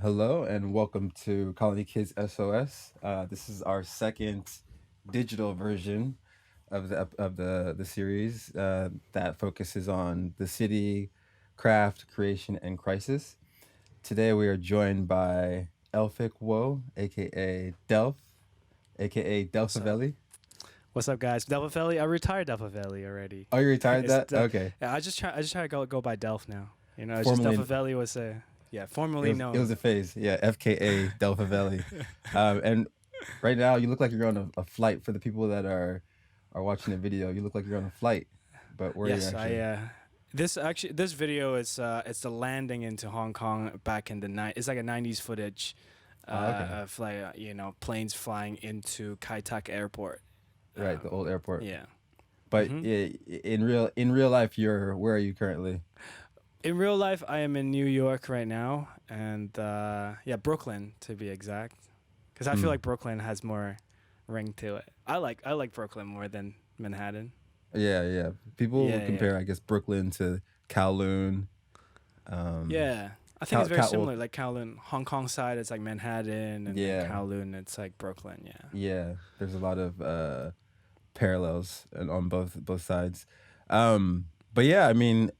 Hello and welcome to Colony Kids SOS. This is our second digital version of the series that focuses on the city, craft, creation, and crisis. Today we are joined by Elphick Wo, aka Delf, aka What's up? Delfavelli. What's up, guys? Delphifelli. I retired Delphifelli already. Oh, you retired it's that? Okay. yeah, I just try to go by Delph now. It's just Formerly, Delphifelli was a it formerly was known. a phase. Yeah, FKA Delfavelli. And right now you look like you're on a flight. For the people that are watching the video, you look like you're on a flight. But where are you Yes, I actually? this video is it's the landing into Hong Kong back in the night. It's like a '90s footage Okay. of like planes flying into Kai Tak Airport. Right, the old airport. Yeah. But hmm in real life, you're where are you currently? In real life, I am in New York right now, and Brooklyn to be exact, because I feel Hmm. like Brooklyn has more ring to it. I like Brooklyn more than Manhattan. Yeah, yeah. People Yeah, yeah, compare, I guess, Brooklyn to Kowloon. Um, yeah. I think it's very Well, similar. Like Kowloon, Hong Kong side, it's like Manhattan, and then yeah, Kowloon, it's like Brooklyn. Yeah. yeah. There's a lot of parallels on both sides. But yeah, I mean,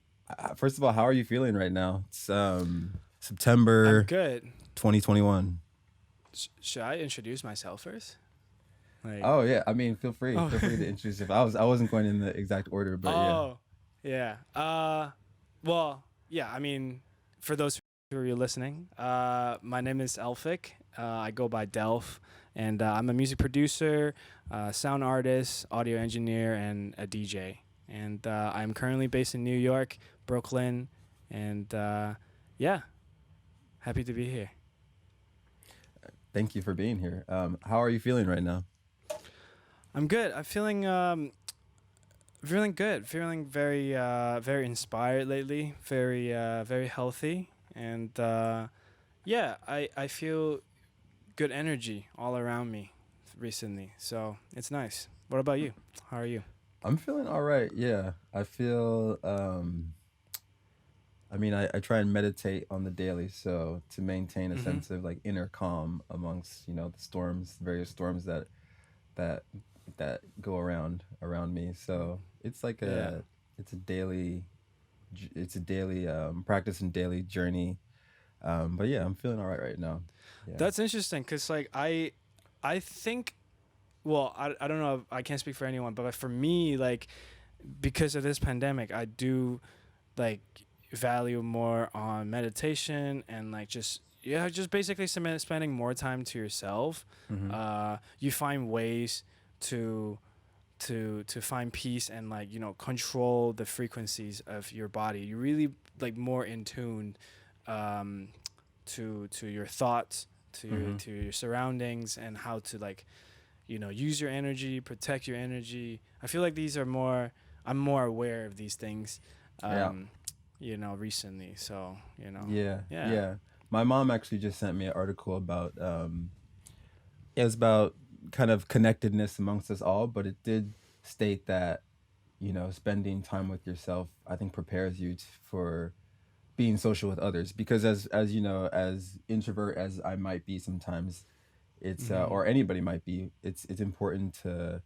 first of all, how are you feeling right now? It's I'm September good. 2021. Should I introduce myself first? Like, Oh yeah, I mean, feel free, oh, feel free to introduce yourself. I wasn't going in the exact order, but yeah. oh, yeah. Well, yeah. I mean, for those who are listening, my name is Elphick. I go by Delf, and I'm a music producer, sound artist, audio engineer, and a DJ. And I'm currently based in New York, Brooklyn, and yeah, happy to be here. Thank you for being here. How are you feeling right now? I'm good. I'm feeling good. Feeling very inspired lately. Very healthy, and yeah, I feel good energy all around me recently. So it's nice. What about you? How are you? I'm feeling all right. Yeah, I feel. I mean, I try and meditate on the daily, so to maintain a Mm-hmm. sense of like inner calm amongst the storms, various storms that that go around me. So it's like Yeah, it's a daily it's a daily practice and daily journey. But yeah, I'm feeling all right now. Yeah. that's interesting. Cause like I think. Well, I don't know. I can't speak for anyone, but like, for me, like because of this pandemic, I do like value more on meditation and like just basically spending more time to yourself. Mm-hmm. You find ways to to find peace and like control the frequencies of your body. You really like more in tune um, to your thoughts, Mm-hmm. to your surroundings, and how to like use your energy, protect your energy. I feel like these are more. I'm more aware of these things. Yeah. Um, recently. So, Yeah. yeah. Yeah. My mom actually just sent me an article about it was about kind of connectedness amongst us all, but it did state that spending time with yourself, I think, prepares you for being social with others. Because as you know, as introvert as I might be sometimes, it's Mm-hmm. or anybody might be, it's important to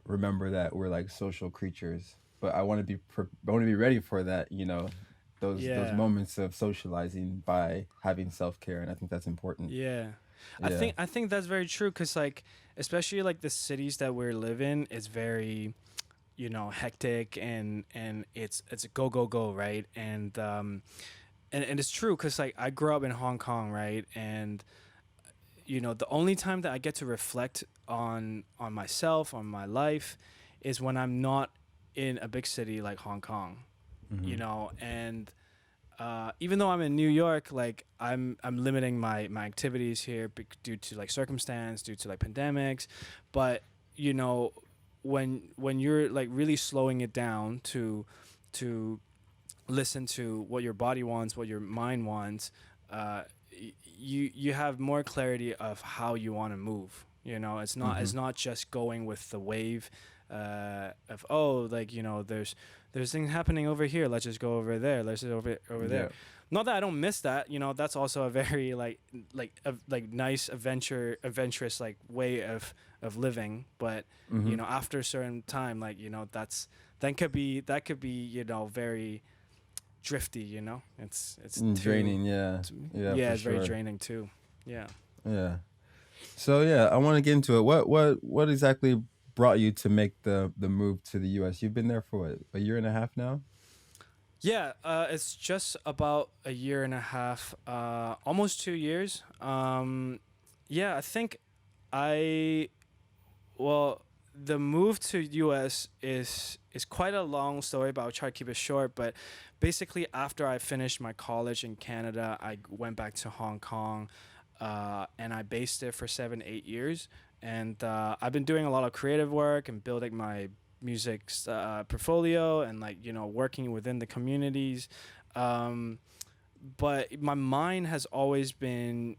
remember that we're like social creatures. But I want to be ready for that. Those Yeah. moments of socializing by having self care, and I think that's important. Yeah. I Yeah. think I think that's very true cuz like especially like the cities that we live in is very hectic and it's a go go go, right? And it's true cuz like I grew up in Hong Kong, right? And the only time that I get to reflect on myself, on my life is when I'm not in a big city like Hong Kong, Mm-hmm. and even though I'm in New York, like I'm limiting my activities here due to like circumstance, due to like pandemics, but you know when you're like really slowing it down to listen to what your body wants, what your mind wants, you have more clarity of how you want to move. It's not Mm-hmm. it's not just going with the wave of oh like there's there's things happening over here. Let's just go over there. Let's just over Yeah. there. Not that I don't miss that. That's also a very nice adventurous like way of living. But Mm-hmm. after a certain time, that could be very drifty. It's too. Draining. Yeah. Yeah, Yeah, for it's very sure. draining too. Yeah. Yeah. So yeah, I want to get into it. What exactly brought you to make the move to the U.S.? You've been there for what, a year and a half now? Yeah, it's just about a year and a half, almost 2 years. Yeah, I think I well, the move to U.S. is quite a long story, but I'll try to keep it short. But basically, after I finished my college in Canada, I went back to Hong Kong, and I based there for 7 8 years. And I've been doing a lot of creative work and building my music portfolio and working within the communities. Um, but my mind has always been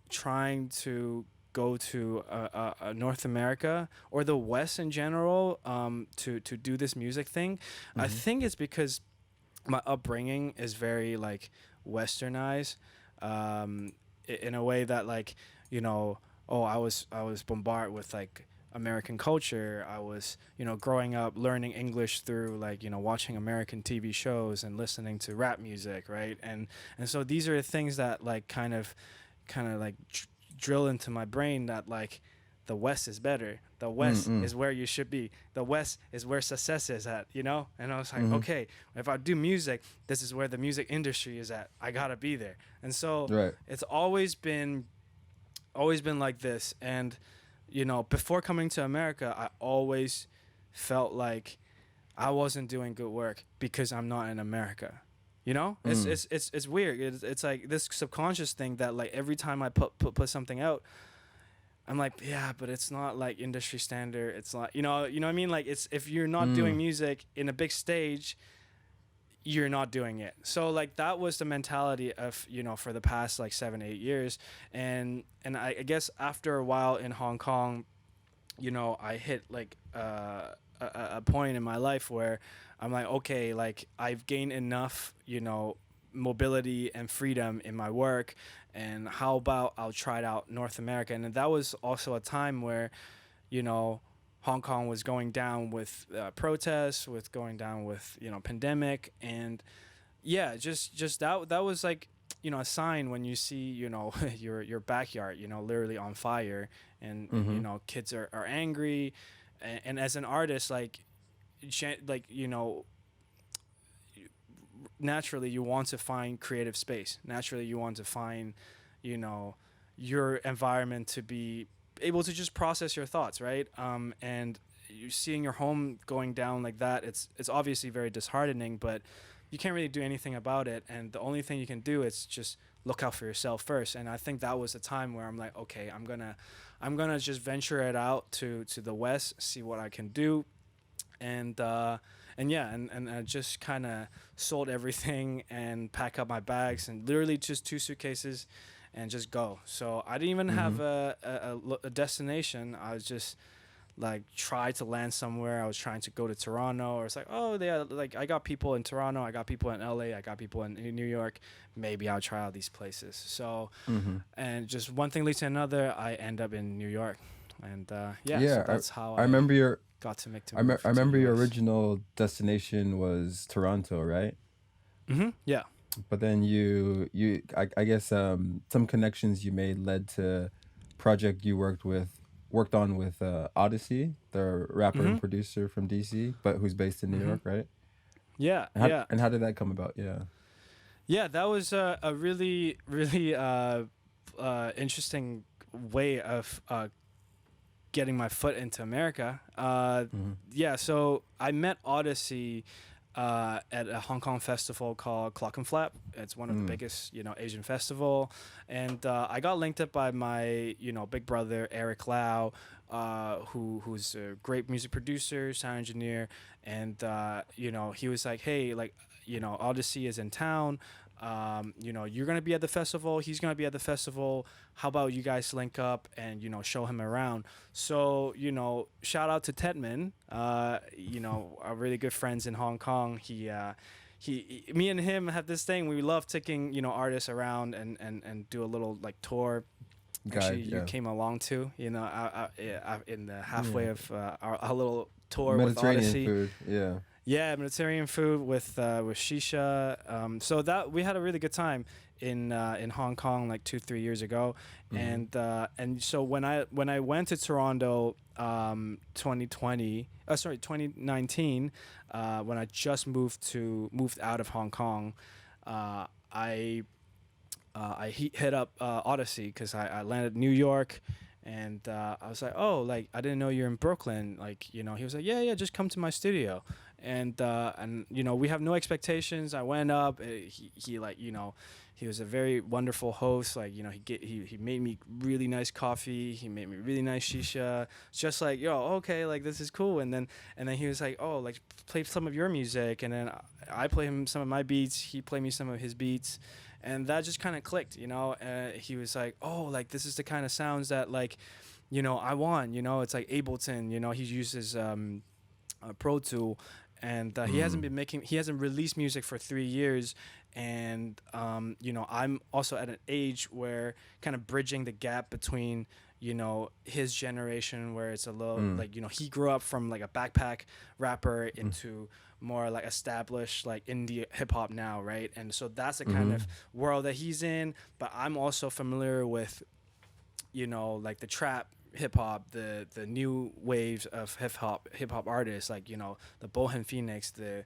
trying to go to North America or the West in general, to do this music thing. I Mm-hmm. think it's because my upbringing is very westernized, in a way that oh, I was bombarded with American culture. I was growing up learning English through watching American TV shows and listening to rap music, right? And so these are things that kind of drill into my brain that the West is better. The West Mm-mm. is where you should be. The West is where success is at. And I was like, Mm-hmm. okay, if I do music, this is where the music industry is at. I gotta be there. And so Right. it's always been like this. And before coming to America, I always felt like I wasn't doing good work because I'm not in America. It's Mm. it's weird. It's like this subconscious thing that every time I put something out, I'm like, yeah, but it's not like industry standard. It's not, what I mean? Like, it's, if you're not doing Mm. music in a big stage, you're not doing it. So that was the mentality of, for the past 7 8 years. And I guess after a while in Hong Kong, I hit a point in my life where I'm like, okay, I've gained enough, mobility and freedom in my work, and how about I'll try it out North America. And that was also a time where, you know, Hong Kong was going down with protests, with going down with pandemic, and yeah, just that was a sign when you see your backyard literally on fire, and Mm-hmm. kids are angry, and as an artist like naturally you want to find creative space. Naturally you want to find you know your environment to be able to just process your thoughts, right? And you seeing your home going down like that, it's obviously very disheartening, but you can't really do anything about it, and the only thing you can do is just look out for yourself first. And I think that was a time where I'm like, okay, I'm gonna just venture it out to the west, see what I can do. And yeah, and I just kind of sold everything and pack up my bags and literally just 2 suitcases and just go. So I didn't even Mm-hmm. have a destination. I was just try to land somewhere. I was trying to go to Toronto, or it's like, oh, yeah, I got people in Toronto, I got people in LA, I got people in New York. Maybe I'll try out these places. So, Mm-hmm. and just one thing leads to another. I end up in New York, and yeah, so Yeah, that's how I remember your got to make the I move to the remember your US. original destination was Toronto, right? Yeah. But then I guess some connections you made led to project you worked on with Odyssey, the rapper hmm and producer from DC, but who's based in New hmm York, right? Yeah. And Yeah. how did that come about? Yeah. Yeah. That was a really, really interesting way of getting my foot into America. Mm-hmm. Yeah, so I met Odyssey at a Hong Kong festival called Clock and Flap. It's one of the Mm. biggest, Asian festival, and I got linked up by my, big brother Eric Lau, who's a great music producer, sound engineer, and he was like, hey, Odyssey is in town. You're gonna be at the festival, he's gonna be at the festival. How about you guys link up and show him around? So shout out to Tedman. Our really good friends in Hong Kong. Me and him have this thing. We love taking artists around and do a little like tour. Actually, Guide, you yeah. came along too. In the halfway Yeah. of our little tour with Mediterranean Odyssey. food, yeah. Yeah, Mediterranean food with shisha. So that we had a really good time in Hong Kong like 2-3 years ago, Hmm. and so when I went to Toronto, 2020, sorry 2019, when I just moved out of Hong Kong, uh, I hit up Odyssey because I landed in New York. And I was like, oh, like I didn't know you're in Brooklyn. Like, he was like, yeah, yeah, just come to my studio. And we have no expectations. I went up. He like he was a very wonderful host. Like he made me really nice coffee. He made me really nice shisha. Just like okay, like this is cool. And then he was like, oh, like play some of your music. And then I play him some of my beats. He played me some of his beats, and that just kind of clicked. He was like, oh, like this is the kind of sounds that like I want. It's like Ableton. He uses a Pro Tool, and Mm. he hasn't released music for 3 years. And I'm also at an age where kind of bridging the gap between his generation, where it's a little Mm. like he grew up from like a backpack rapper Mm. into more like established like indie hip hop now, right? And so that's the kind of Mhm. world that he's in. But I'm also familiar with like the trap hip hop, the new waves of hip hop artists, like the Bohem Phoenix, the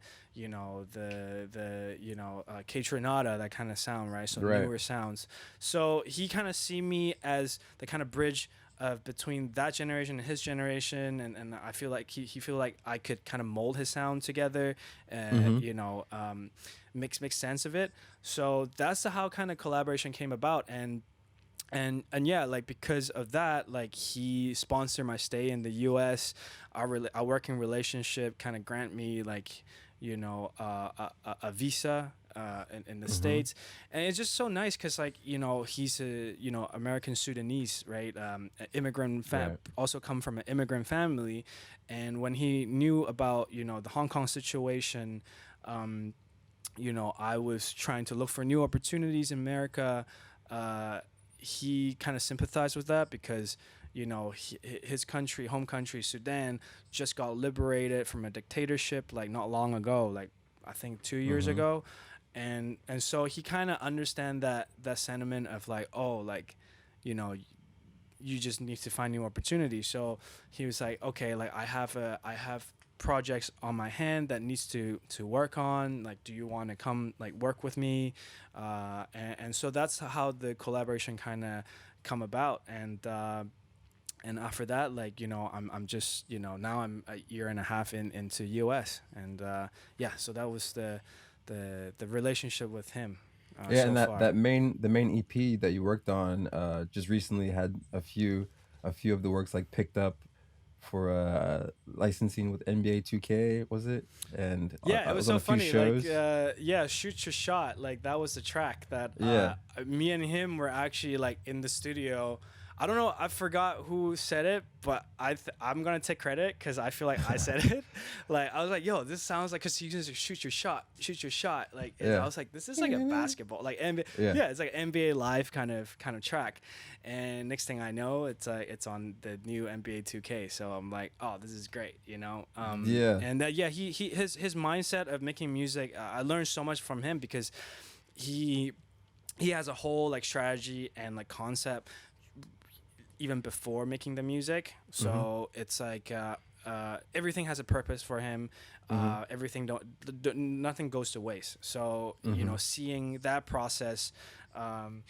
K Tronada, that kind of sound, right? So Right. newer sounds. So he kind of see me as the kind of bridge of between that generation and his generation, and I feel like he feel like I could kind of mold his sound together, Mhm. make sense of it. So that's how kind of collaboration came about. And yeah, like because of that, like he sponsored my stay in the US. Our working relationship kind of grant me like a visa in the Mhm. States. And it's just so nice because like he's a American Sudanese, right? Immigrant Right. also come from an immigrant family. And when he knew about the Hong Kong situation, um, I was trying to look for new opportunities in America. Uh, he kind of sympathized with that because his country, home country, Sudan, just got liberated from a dictatorship like not long ago, like I think 2 years Mhm. ago. And so he kind of understand that sentiment of like, oh, like you know you just need to find new opportunities. So he was like, okay, like I have projects on my hand that needs to work on. Like, do you want to come like work with me? And so that's how the collaboration kind of come about. And after that, like I'm just now I'm a year and a half into US, and yeah, so that was the relationship with him Yeah, so and that far. the main EP that you worked on just recently had a few of the works like picked up for licensing with NBA 2K, was it? And Yeah, it it was was on so a few funny. Like, shows. yeah, shoot your shot. Like that was the track that Yeah. me and him were actually like in the studio. I don't know. I forgot who said it, but I'm gonna take credit because I feel like I said it. Like I was like, "Yo, this sounds like," because you just shoot your shot, shoot your shot. Like I Yeah. was like, "This is like a basketball, like NBA." Yeah. Yeah, it's like NBA Live kind of track. And next thing I know, it's on the new NBA 2K. So I'm like, "Oh, this is great," you know. Yeah. And yeah, his mindset of making music, I learned so much from him because he he has a whole like strategy and like concept even before making the music. Mhm. So it's like everything has a purpose for him. Mhm. Everything nothing goes to waste. So Mhm. seeing that process, um,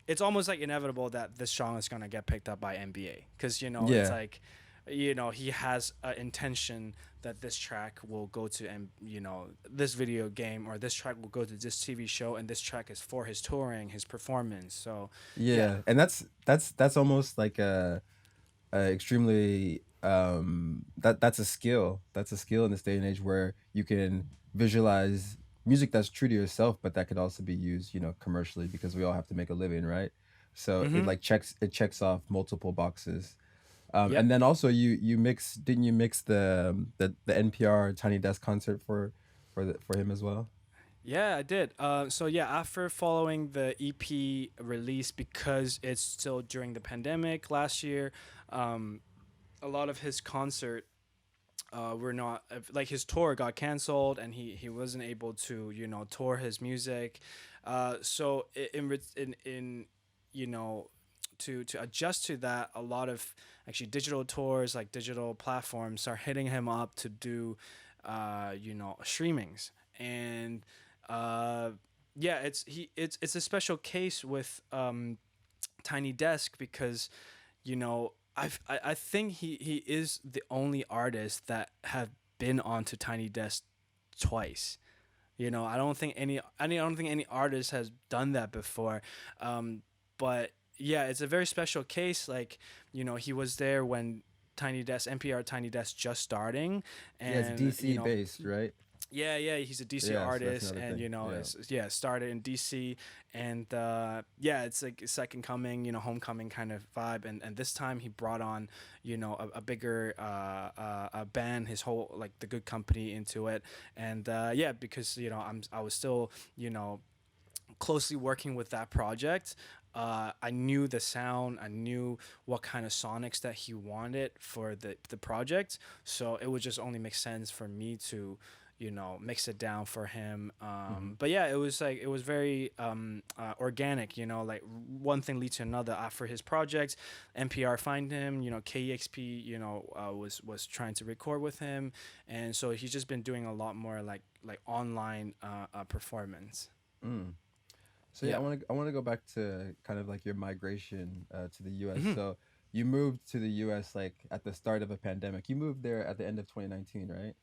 it's almost like inevitable that this song is gonna get picked up by NBA because it's Yeah. like he has an intention that this track will go to this video game, or this track will go to this TV show, and this track is for his touring, his performance. So yeah. Yeah. And that's almost like a extremely that's a skill. That's a skill in this day and age where you can visualize music that's true to yourself, but that could also be used, commercially, because we all have to make a living, right? So it Mm-hmm. like checks off multiple boxes. Yep. And then also you mix didn't you mix the NPR Tiny Desk concert for him as well? Yeah, I did. So yeah, after following the EP release, because it's still during the pandemic last year, um, a lot of his concert were not like his tour got canceled, and he wasn't able to tour his music. So in you know to adjust to that, a lot of actually digital tours, like digital platforms, are hitting him up to do streamings. And uh, yeah, it's a special case with Tiny Desk, because I think he is the only artist that have been onto Tiny Desk twice. I don't think any artist has done that before. Um, but yeah, it's a very special case. Like, he was there when Tiny Desk, NPR Tiny Desk, just starting, Yeah, it's and DC based, right? yeah, yeah, he's a DC Yeah, so that's artist, another and thing. Yeah. yeah, started in DC, and yeah, it's like second coming, homecoming kind of vibe, and this time he brought on, a bigger a band, his whole like the Good Company into it, and yeah, because I was still closely working with that project. I knew the sound. I knew what kind of sonics that he wanted for the project. So it would just only make sense for me to, mix it down for him. Hmm. But yeah, it was very organic. Like one thing leads to another. After his project, NPR find him. KEXP, was trying to record with him, and so he's just been doing a lot more like online performance. Mm. So yeah, Yeah. I want to go back to kind of like your migration to the U.S. Mhm. So you moved to the U.S. like at the start of a pandemic. You moved there at the end of 2019, right?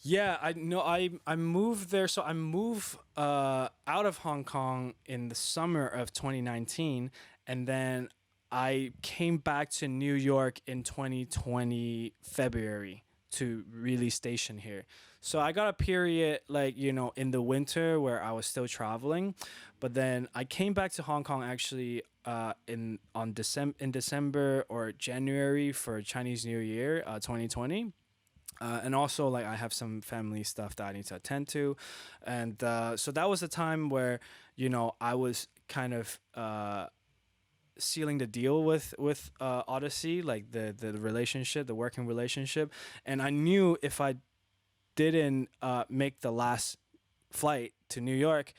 Yeah, I know. I moved there, so I moved out of Hong Kong in the summer of 2019, and then I came back to New York in 2020 February to really station here. So I got a period like in the winter where I was still traveling, but then I came back to Hong Kong actually in December or January for Chinese New Year 2020. And also like I have some family stuff that I need to attend to, and so that was the time where I was kind of sealing the deal with Odyssey, like the relationship, the working relationship, and I knew if I didn't make the last flight to New York,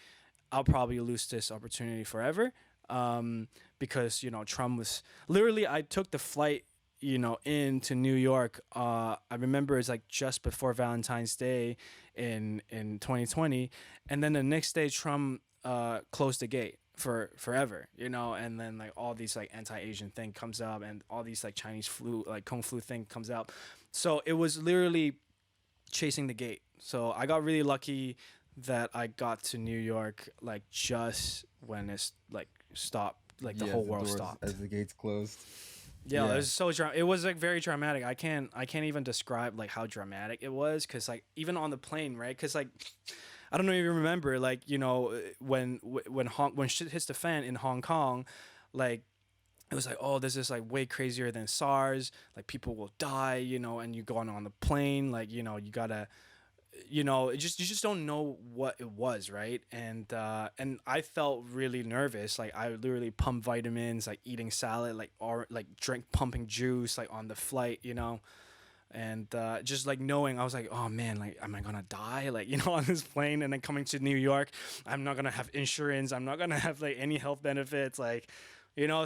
I'll probably lose this opportunity forever. Because Trump was literally. I took the flight, into New York. I remember it's like just before Valentine's Day in 2020, and then the next day Trump closed the gate for forever, and then like all these like anti-Asian thing comes up, and all these like Chinese flu, like kung flu thing comes out. So it was literally chasing the gate. So I got really lucky that I got to New York like just when it's like stopped, like the Yeah, whole world stopped. as the gates closed. Yeah, it Yeah. was so it was like very dramatic. I can't even describe like how dramatic it was, cuz like even on the plane, right? Cuz like I don't know if you remember like when shit hits the fan in Hong Kong, like it was like, oh, this is like way crazier than SARS. Like people will die, and you go on the plane, like you gotta, you just don't know what it was, right? And I felt really nervous. Like I literally pumped vitamins, like eating salad, like or like drink pumping juice, like on the flight, and just like knowing, I was like, oh man, like am I gonna die, like on this plane, and then coming to New York, I'm not gonna have insurance, I'm not gonna have like any health benefits, like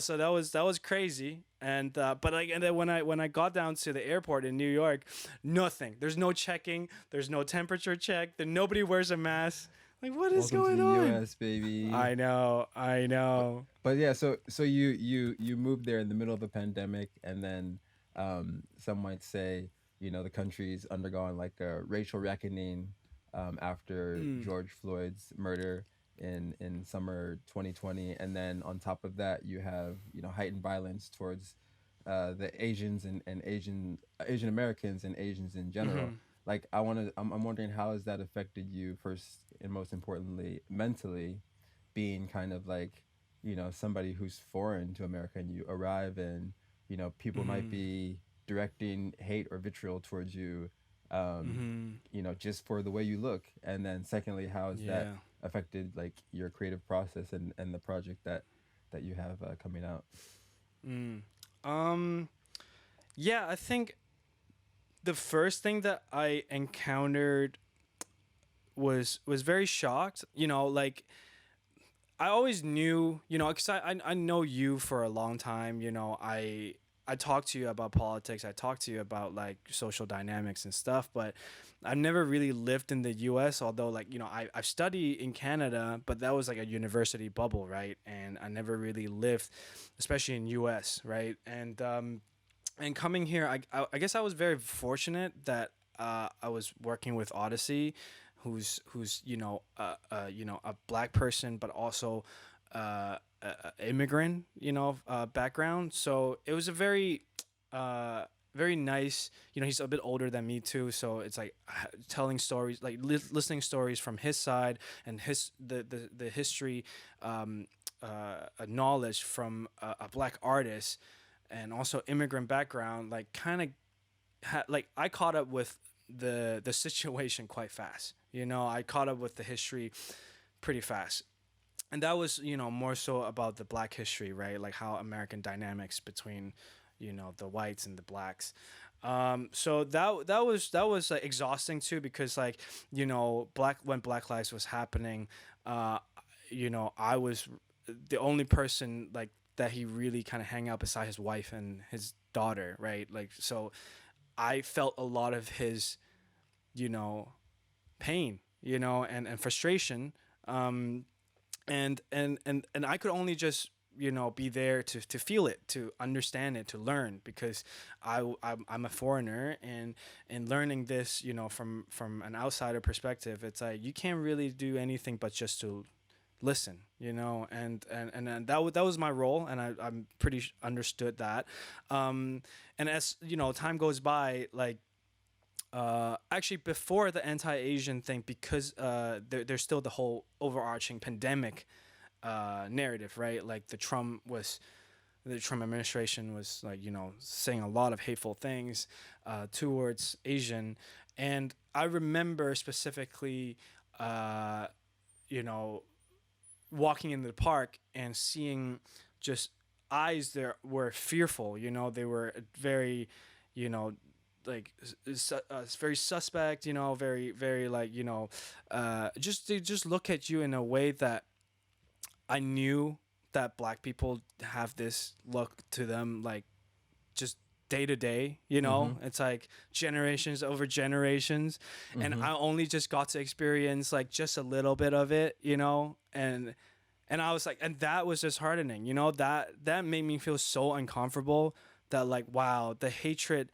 so that was crazy. And but like, and then when I got down to the airport in New York, nothing, there's no checking, there's no temperature check, then nobody wears a mask. Like what is Welcome to going the on? U.S., baby. I But know. but yeah, so you moved there in the middle of a pandemic, and then some might say the country's undergone like a racial reckoning after Mm. George Floyd's murder in summer 2020, and then on top of that you have heightened violence towards the Asians and Asian Americans and Asians in Mm-hmm. general. like I'm wondering how has that affected you first and most importantly mentally, being kind of like, somebody who's foreign to America, and you arrive and, people might Mm-hmm. be directing hate or vitriol towards you, Mm-hmm. just for the way you look. And then secondly, how has that Yeah. affected like your creative process and the project that you have coming out? Mm. Um. Yeah, I think the first thing that I encountered was very shocked. Like I always knew, because I know you for a long time. I talk to you about politics. I talk to you about like social dynamics and stuff, but I've never really lived in the U.S. Although, like, I've studied in Canada, but that was like a university bubble, right? And I never really lived, especially in U.S., right? And coming here, I guess I was very fortunate that I was working with Odyssey, who's a black person, but also a immigrant, background. So it was a very nice. He's a bit older than me too, so it's like telling stories, like listening stories from his side and the history, knowledge from a black artist and also immigrant background, like kind of like I caught up with the situation quite fast. I caught up with the history pretty fast. And that was, more so about the black history, right? Like how American dynamics between, the whites and the blacks. So that was like exhausting too, because like, when Black Lives was happening, uh, I was the only person like that he really kind of hang out beside his wife and his daughter, right? Like, so I felt a lot of his, you know, pain, and frustration. Um, and I could only just, be there to feel it, to understand it, to learn, because I'm a foreigner, and learning this, from an outsider perspective, it's like you can't really do anything but just to listen, and that was my role, and I'm pretty understood that. And as time goes by, like, actually before the anti-Asian thing, because there's still the whole overarching pandemic narrative, right? Like the Trump administration was, like, saying a lot of hateful things towards Asian. And I remember specifically, uh, you know walking in the park and seeing just eyes there were fearful. They were very, you know, like very suspect. Very very like, just they just look at you in a way that I knew that black people have this look to them, like, just day to day. Mm-hmm. It's like generations over generations, and Mm-hmm. I only just got to experience like just a little bit of it, and I was like, and that was disheartening. That made me feel so uncomfortable, that, like, wow, the hatred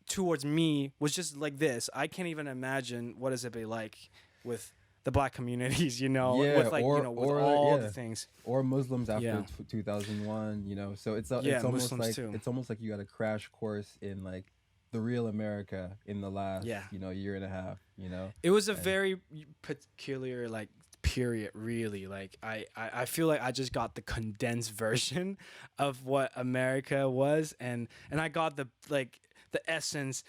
towards me was just like this. I can't even imagine what does it be like with the black communities, Yeah, with, like, with or like, all the yeah, things. or Muslims after Yeah. 2001. So Yeah, it's almost Muslims like too. you got a crash course in like the real America in the last, Yeah. year and a half. It was a And very peculiar, like, period, really. Like, I feel like I just got the condensed version of what America was, and I got the essence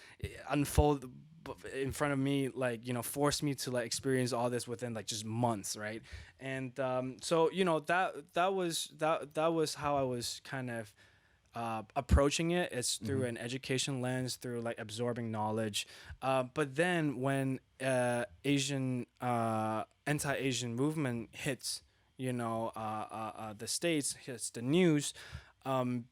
unfold in front of me, like, forced me to, like, experience all this within, like, just months, right? And so, that was how I was kind of approaching it. It's through hmm an education lens, through, like, absorbing knowledge. But then when Asian anti-Asian movement hits, the states, hits the news, um,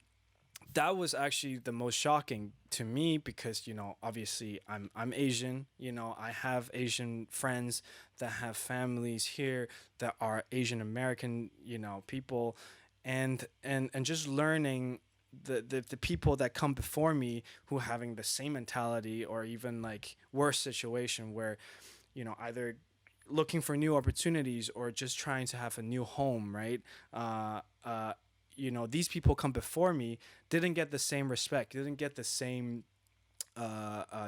that was actually the most shocking to me, because, obviously I'm Asian. I have Asian friends that have families here that are Asian American, people, and just learning the people that come before me who having the same mentality, or even, like, worse situation, where, either looking for new opportunities or just trying to have a new home, right? These people come before me, didn't get the same respect, didn't get the same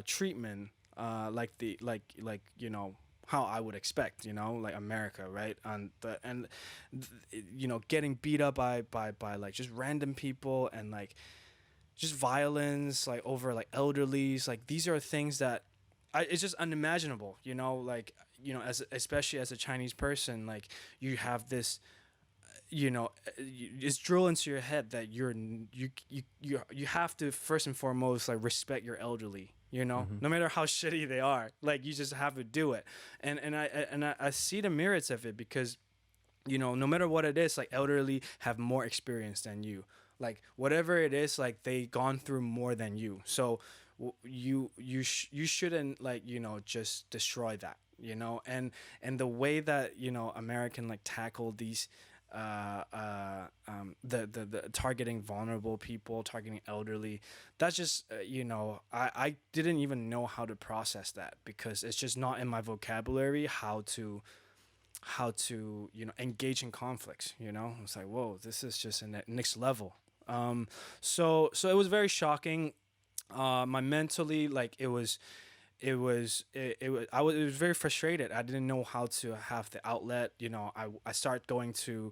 treatment, like how I would expect, like America, right? Getting beat up by like just random people, and like just violence like over like elderlies, like these are things that it's just unimaginable, like as especially as a Chinese person, like you have this, it's drilled into your head that you have to first and foremost like respect your elderly, Hmm. no matter how shitty they are, like you just have to do it. And I see the merits of it, because no matter what it is, like elderly have more experience than you, like whatever it is, like they gone through more than you. So you shouldn't, like just destroy that, and the way that American like tackle these the targeting vulnerable people, targeting elderly, that's just I didn't even know how to process that, because it's just not in my vocabulary how to engage in conflicts. It's like, whoa, this is just in that next level. So it was very shocking. My mentally, like it was very frustrated. I didn't know how to have the outlet. I started going to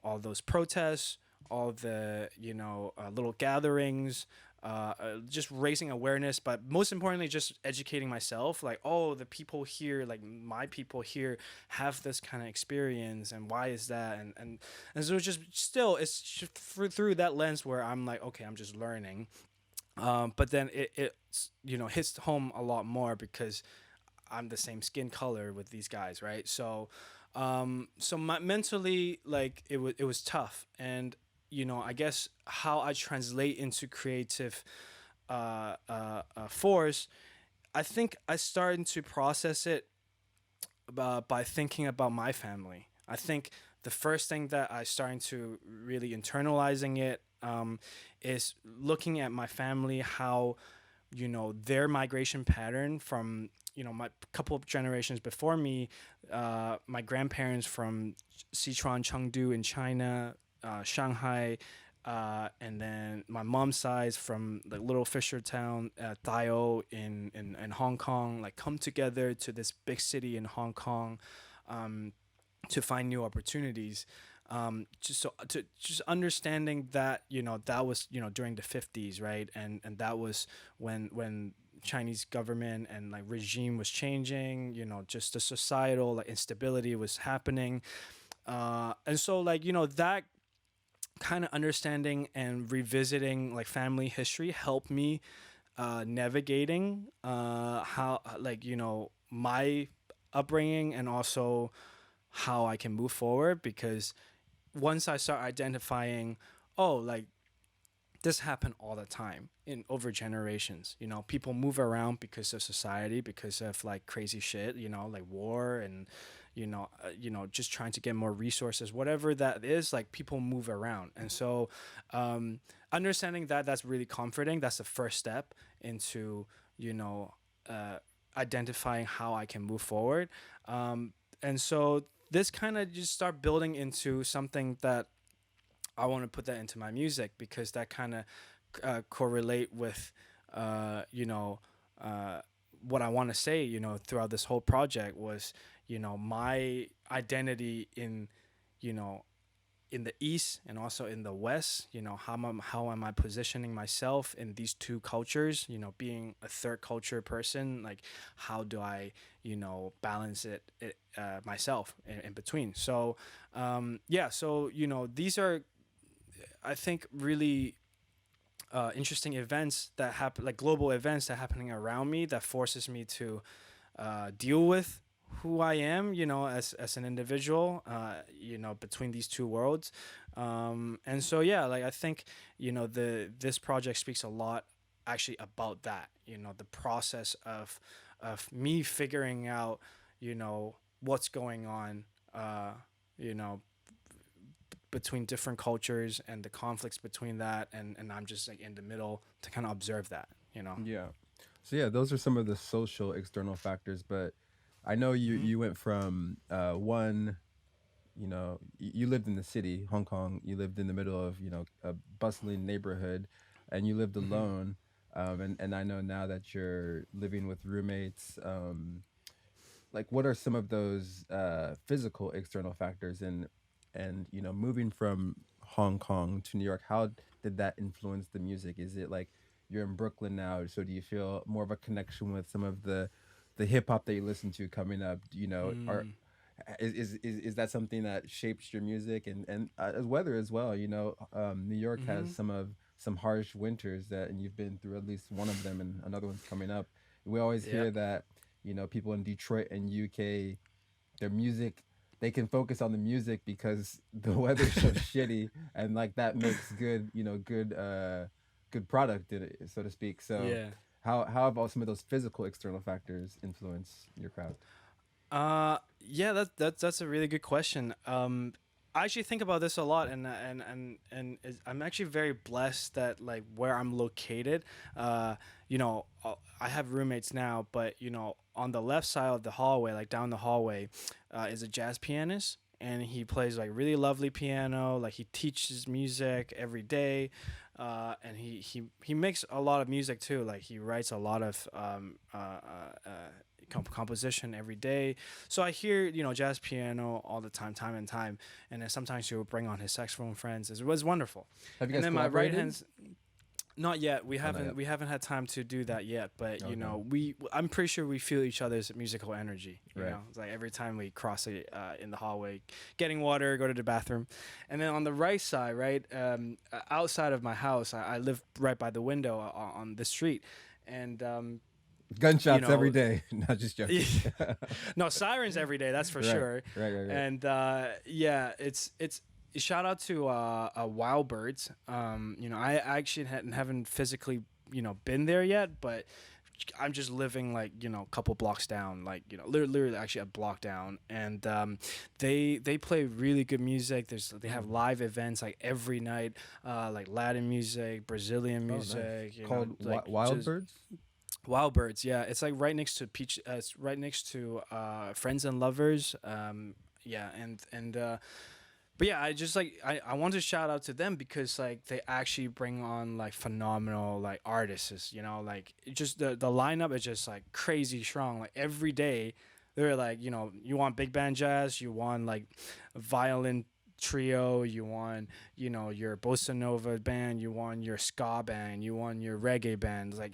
all those protests, all the little gatherings, just raising awareness, but most importantly, just educating myself. Like, oh, the people here, like my people here, have this kind of experience, and why is that? And so it's just still, it's just through that lens where I'm like, okay, I'm just learning. But then it hits home a lot more, because I'm the same skin color with these guys, right? Mentally, like it was tough, and I guess how I translate into creative force, I think I started to process it by thinking about my family. I think the first thing that I started to really internalizing it, is looking at my family, how their migration pattern from my couple of generations before me, my grandparents from Sichuan, Chengdu in China, Shanghai, and then my mom's side from the little fisher town, Taio in Hong Kong, like come together to this big city in Hong Kong, um, to find new opportunities. Just understanding that that was during the 50s, right? And that was when Chinese government and like regime was changing. Just the societal like instability was happening, and so like that kind of understanding and revisiting like family history helped me navigating how like my upbringing, and also how I can move forward. Because once I start identifying, oh, like this happened all the time in over generations. People move around because of society, because of like crazy shit. Like war, and just trying to get more resources, whatever that is. Like people move around, and so understanding that, that's really comforting. That's the first step into uh, identifying how I can move forward. And so this kind of just start building into something that I want to put that into my music, because that kind of correlate with uh, what I want to say. Throughout this whole project was my identity in you know in the east and also in the west. How am I positioning myself in these two cultures? Being a third culture person, like how do I balance it myself in between. So yeah, so these are, I think, really interesting events that happen, like global events that happening around me, that forces me to deal with who I am, as an individual, between these two worlds. And so yeah, like I think this project speaks a lot actually about that. The process of me figuring out, what's going on, you know between different cultures, and the conflicts between that, and I'm just like in the middle to kind of observe that. Yeah. So yeah, those are some of the social external factors. But I know you Hmm. you went from one. You lived in the city, Hong Kong. You lived in the middle of a bustling neighborhood, and you lived Hmm. alone. And I know now that you're living with roommates. Like, what are some of those physical external factors, and moving from Hong Kong to New York, how did that influence the music? Is it like you're in Brooklyn now, so do you feel more of a connection with some of the hip hop that you listen to coming up? Are Mm, is that something that shapes your music, and weather as well? New York has mm-hmm. some harsh winters, and you've been through at least one of them, and another one's coming up. We always Yeah. hear that people in Detroit and UK, their music, they can focus on the music because the weather's so shitty, and like that makes good product in it, so to speak. So Yeah. how about some of those physical external factors influence your craft? Yeah, that's a really good question. I actually think about this a lot, I'm actually very blessed that like where I'm located. I have roommates now, but on the left side of the hallway, like down the hallway, is a jazz pianist, and he plays like really lovely piano. Like he teaches music every day, and he makes a lot of music too. Like he writes a lot of composition every day. So I hear jazz piano all the time and time, and then sometimes he will bring on his saxophone friends. It was wonderful. Have you And guys then my right collaborated? hand's not yet. We Oh, not haven't yet. we haven't had time to do that yet. But Okay. I'm pretty sure we feel each other's musical energy. Right. It's like every time we cross it in the hallway, getting water, go to the bathroom, and then on the right side, right outside of my house, I live right by the window on the street, and you Gunshots every know day. Not just joking. no sirens every day, that's for Right. sure. Right. And yeah, it's shout out to wild birds. I actually haven't physically been there yet, but I'm just living like a couple blocks down, like literally actually a block down, and they play really good music. They have live events like every night, like Latin music, Brazilian Oh, nice. music, Called like Wild just Birds. Wild Birds. Yeah, it's like right next to Peach. It's right next to Friends and Lovers. Yeah, and but yeah, I just like I want to shout out to them because like they actually bring on like phenomenal like artists. Like just the lineup is just like crazy strong. Like every day, they're like you want big band jazz, you want like violin trio, you want your bossa nova band, you want your ska band, you want your reggae band. Like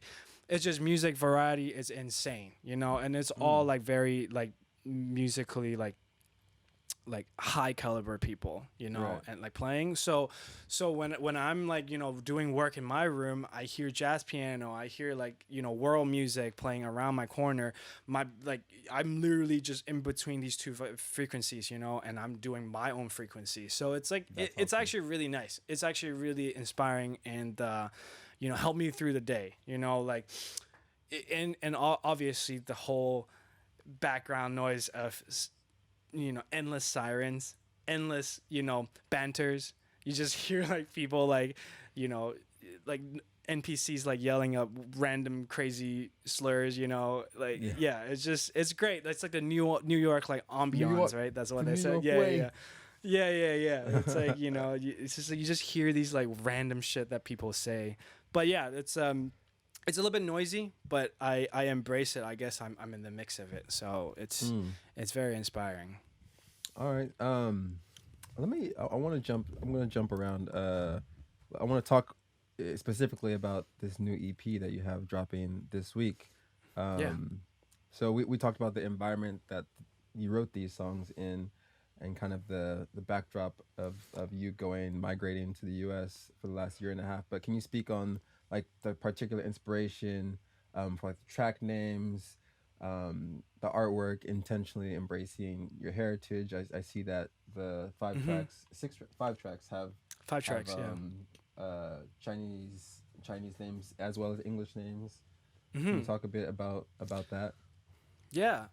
it's just music variety is insane, and it's all Mm. like very like musically like high caliber people, Right. and like playing. So when I'm like doing work in my room, I hear jazz piano, I hear like world music playing around my corner. My like I'm literally just in between these two frequencies, and I'm doing my own frequency. So it's like That's it's awesome. actually really nice. It's actually really inspiring, and help me through the day. Like obviously the whole background noise of endless sirens, endless banters. You just hear like people like you know like NPCs like yelling up random crazy slurs. Like Yeah. yeah, it's great. That's like the New York like New ambiance, York. right? That's The what they New said. York Yeah, way. yeah. Yeah. It's like it's just like you just hear these like random shit that people say. But yeah, it's a little bit noisy, but I embrace it. I guess I'm in the mix of it, so Mm. it's very inspiring. All right. Let me. I want to jump. I'm going to jump around. I want to talk specifically about this new EP that you have dropping this week. Yeah. Um, so we talked about the environment that you wrote these songs in, and kind of the backdrop of you going migrating to the U.S. for the last year and a half. But can you speak on like the particular inspiration for like the track names, the artwork, intentionally embracing your heritage? I see that the Mm-hmm. five tracks Five have tracks. Yeah. Chinese names as well as English names. Can you Mm-hmm. talk a bit about that? Yeah.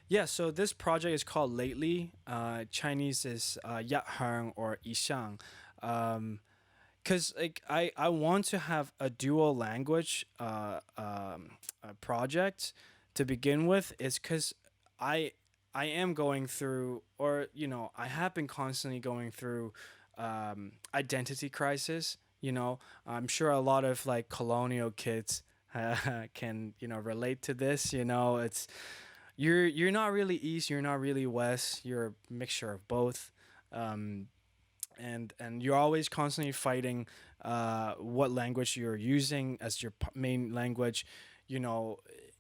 Yeah. So this project is called Lately. Chinese is Ya Heng or Yishang. Cause like I want to have a dual language project to begin with. Is cause I I am going through, or I have been constantly going through identity crisis. I'm sure a lot of like colonial kids can relate to this. It's you're not really east, you're not really west, you're a mixture of both. um, and you're always constantly fighting what language you're using as your main language, you know,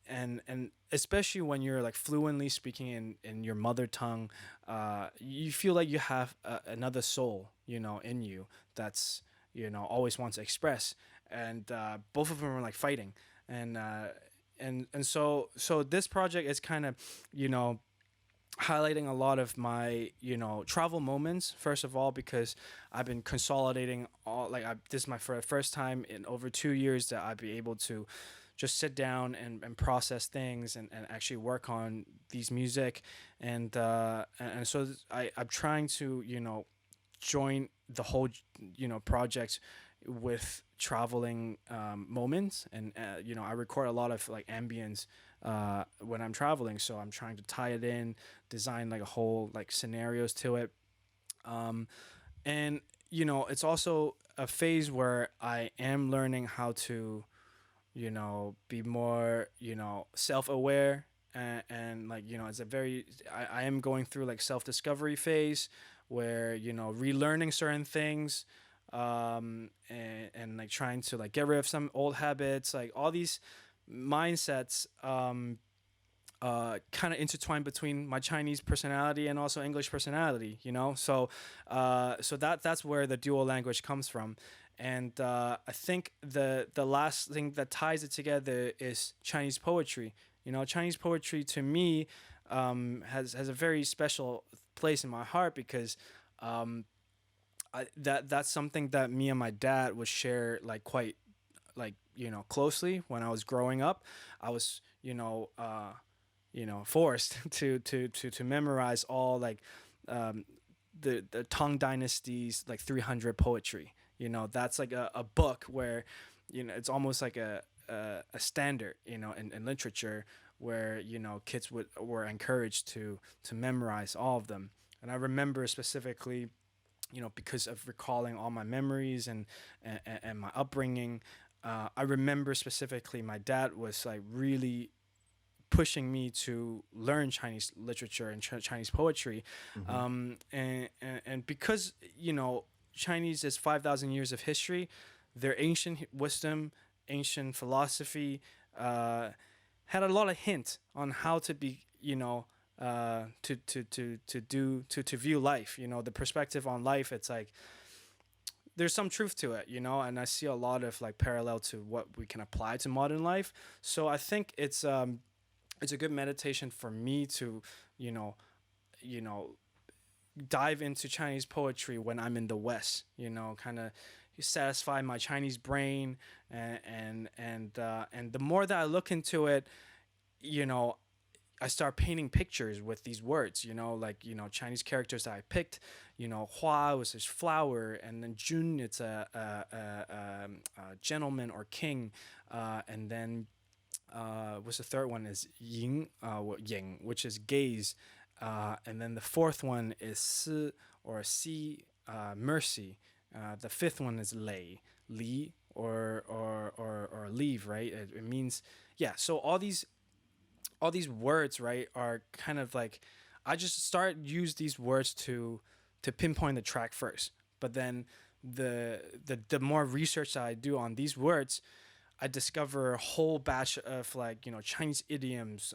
and especially when you're like fluently speaking in your mother tongue, you feel like you have another soul, in you that's always wants to express, and both of them are like fighting, and so this project is kind of you know highlighting a lot of my travel moments, first of all, because I've been consolidating all this is my first time in over 2 years that I'd be able to just sit down and process things and actually work on these music, and so I'm trying to join the whole project with traveling moments, and I record a lot of like ambience when I'm traveling, so I'm trying to tie it in, design like a whole like scenarios to it. um, and it's also a phase where I am learning how to be more self-aware, and like it's a very I am going through like self-discovery phase where relearning certain things, and like trying to like get rid of some old habits, like all these mindsets, kind of intertwined between my Chinese personality and also English personality, so that's where the dual language comes from. And I think the last thing that ties it together is Chinese poetry. Chinese poetry to me has a very special place in my heart, because that's something that me and my dad would share like quite like closely when I was growing up. I was forced to memorize all like um, the Tang Dynasty's like 300 poetry. That's like a book where it's almost like a standard in literature, where kids were encouraged to memorize all of them. And I remember specifically, because of recalling all my memories and my upbringing, I remember specifically my dad was like really pushing me to learn Chinese literature and Chinese poetry, Mm-hmm. and because Chinese is 5,000 years of history, their ancient wisdom, ancient philosophy, uh, had a lot of hint on how to be to view life. The perspective on life. It's like there's some truth to it, and I see a lot of like parallel to what we can apply to modern life. So I think it's a good meditation for me to, you know, you know, dive into Chinese poetry when I'm in the West. Kind of satisfy my Chinese brain, and the more that I look into it, you know, I start painting pictures with these words. Like Chinese characters that I picked. Hua was his flower, and then Jun, it's a gentleman or king, and then what's the third one is Ying, which is gaze, and then the fourth one is Si or Si, mercy. The fifth one is Lei, Li, or leave, right? It means, yeah. So all these words, right, are kind of like I just start use these words to pinpoint the track first, but then the more research that I do on these words, I discover a whole batch of like Chinese idioms,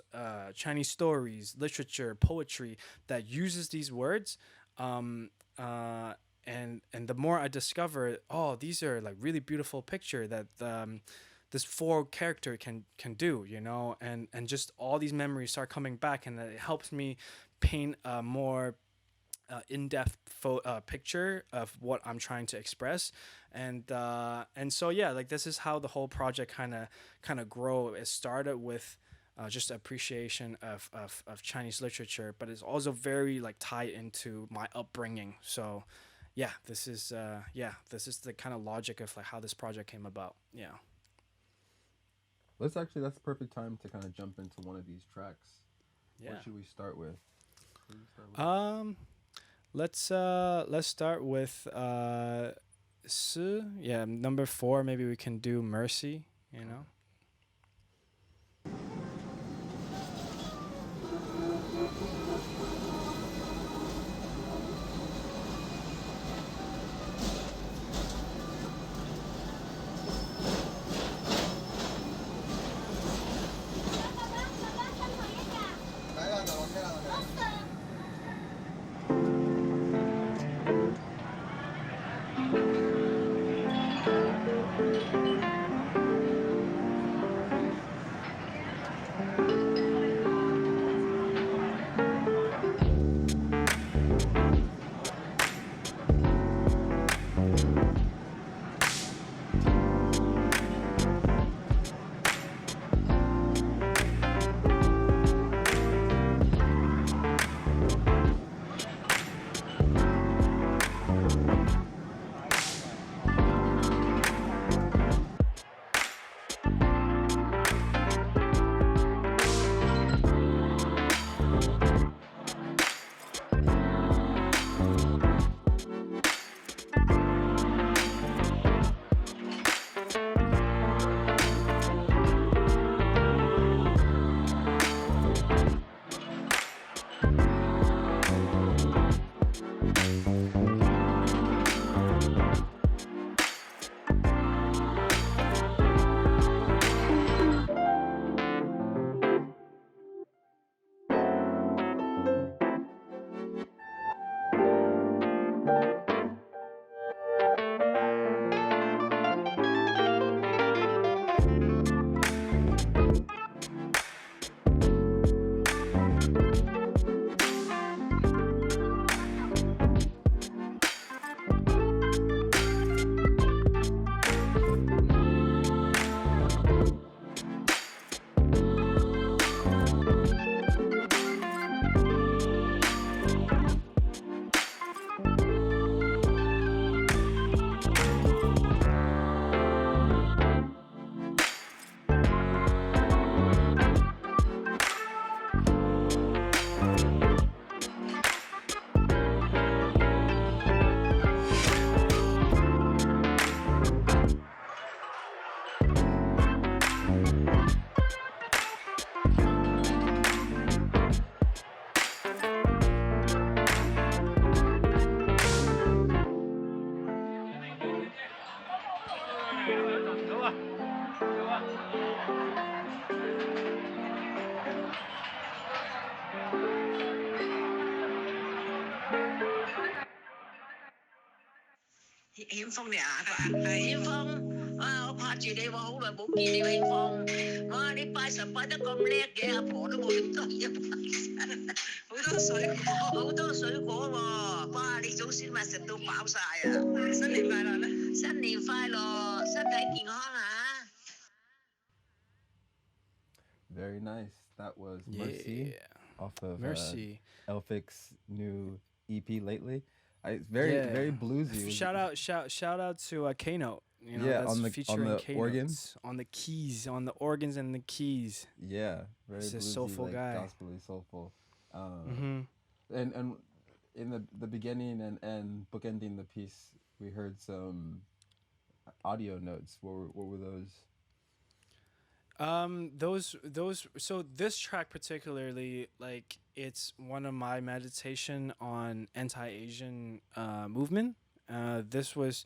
Chinese stories, literature, poetry that uses these words, um, and the more I discover, oh, these are like really beautiful picture that this four character can do, and just all these memories start coming back, and it helps me paint a more in-depth picture of what I'm trying to express, and so yeah, like this is how the whole project kind of grow. It started with just appreciation of Chinese literature, but it's also very like tied into my upbringing. So yeah, this is the kind of logic of like how this project came about. Yeah. That's the perfect time to kind of jump into one of these tracks. What Yeah. should we start with? What should we start with? Um, let's start with Yeah, number 4, maybe we can do mercy, you know? Hiểm Phong nè phải Hiểm Phong hoa chị đây vào hậu là bố kỳ đi Hiểm Phong mà đi bay sập bay tất con lẹ kẻ bỏ nó bồi tôi hữu tôi sợi khổ mà ba đi xuống xin mà sẽ tôi bảo xài à sân niệm phai lo sân đại kiện hoang hả. Very nice. That was Mercy Yeah. off of Mercy. Elphick's new EP lately. It's very Yeah. very bluesy. It was- Shout out to Kano. You know, Yeah, that's on the featuring Kano organs. on the keys, on the organs and the keys. Yeah, very He's a bluesy, soulful like guy. gospelly soulful. Mm-hmm. And in the beginning and bookending the piece, we heard some audio notes. What were those? Those so this track particularly, like, it's one of my meditation on anti-Asian movement. This was,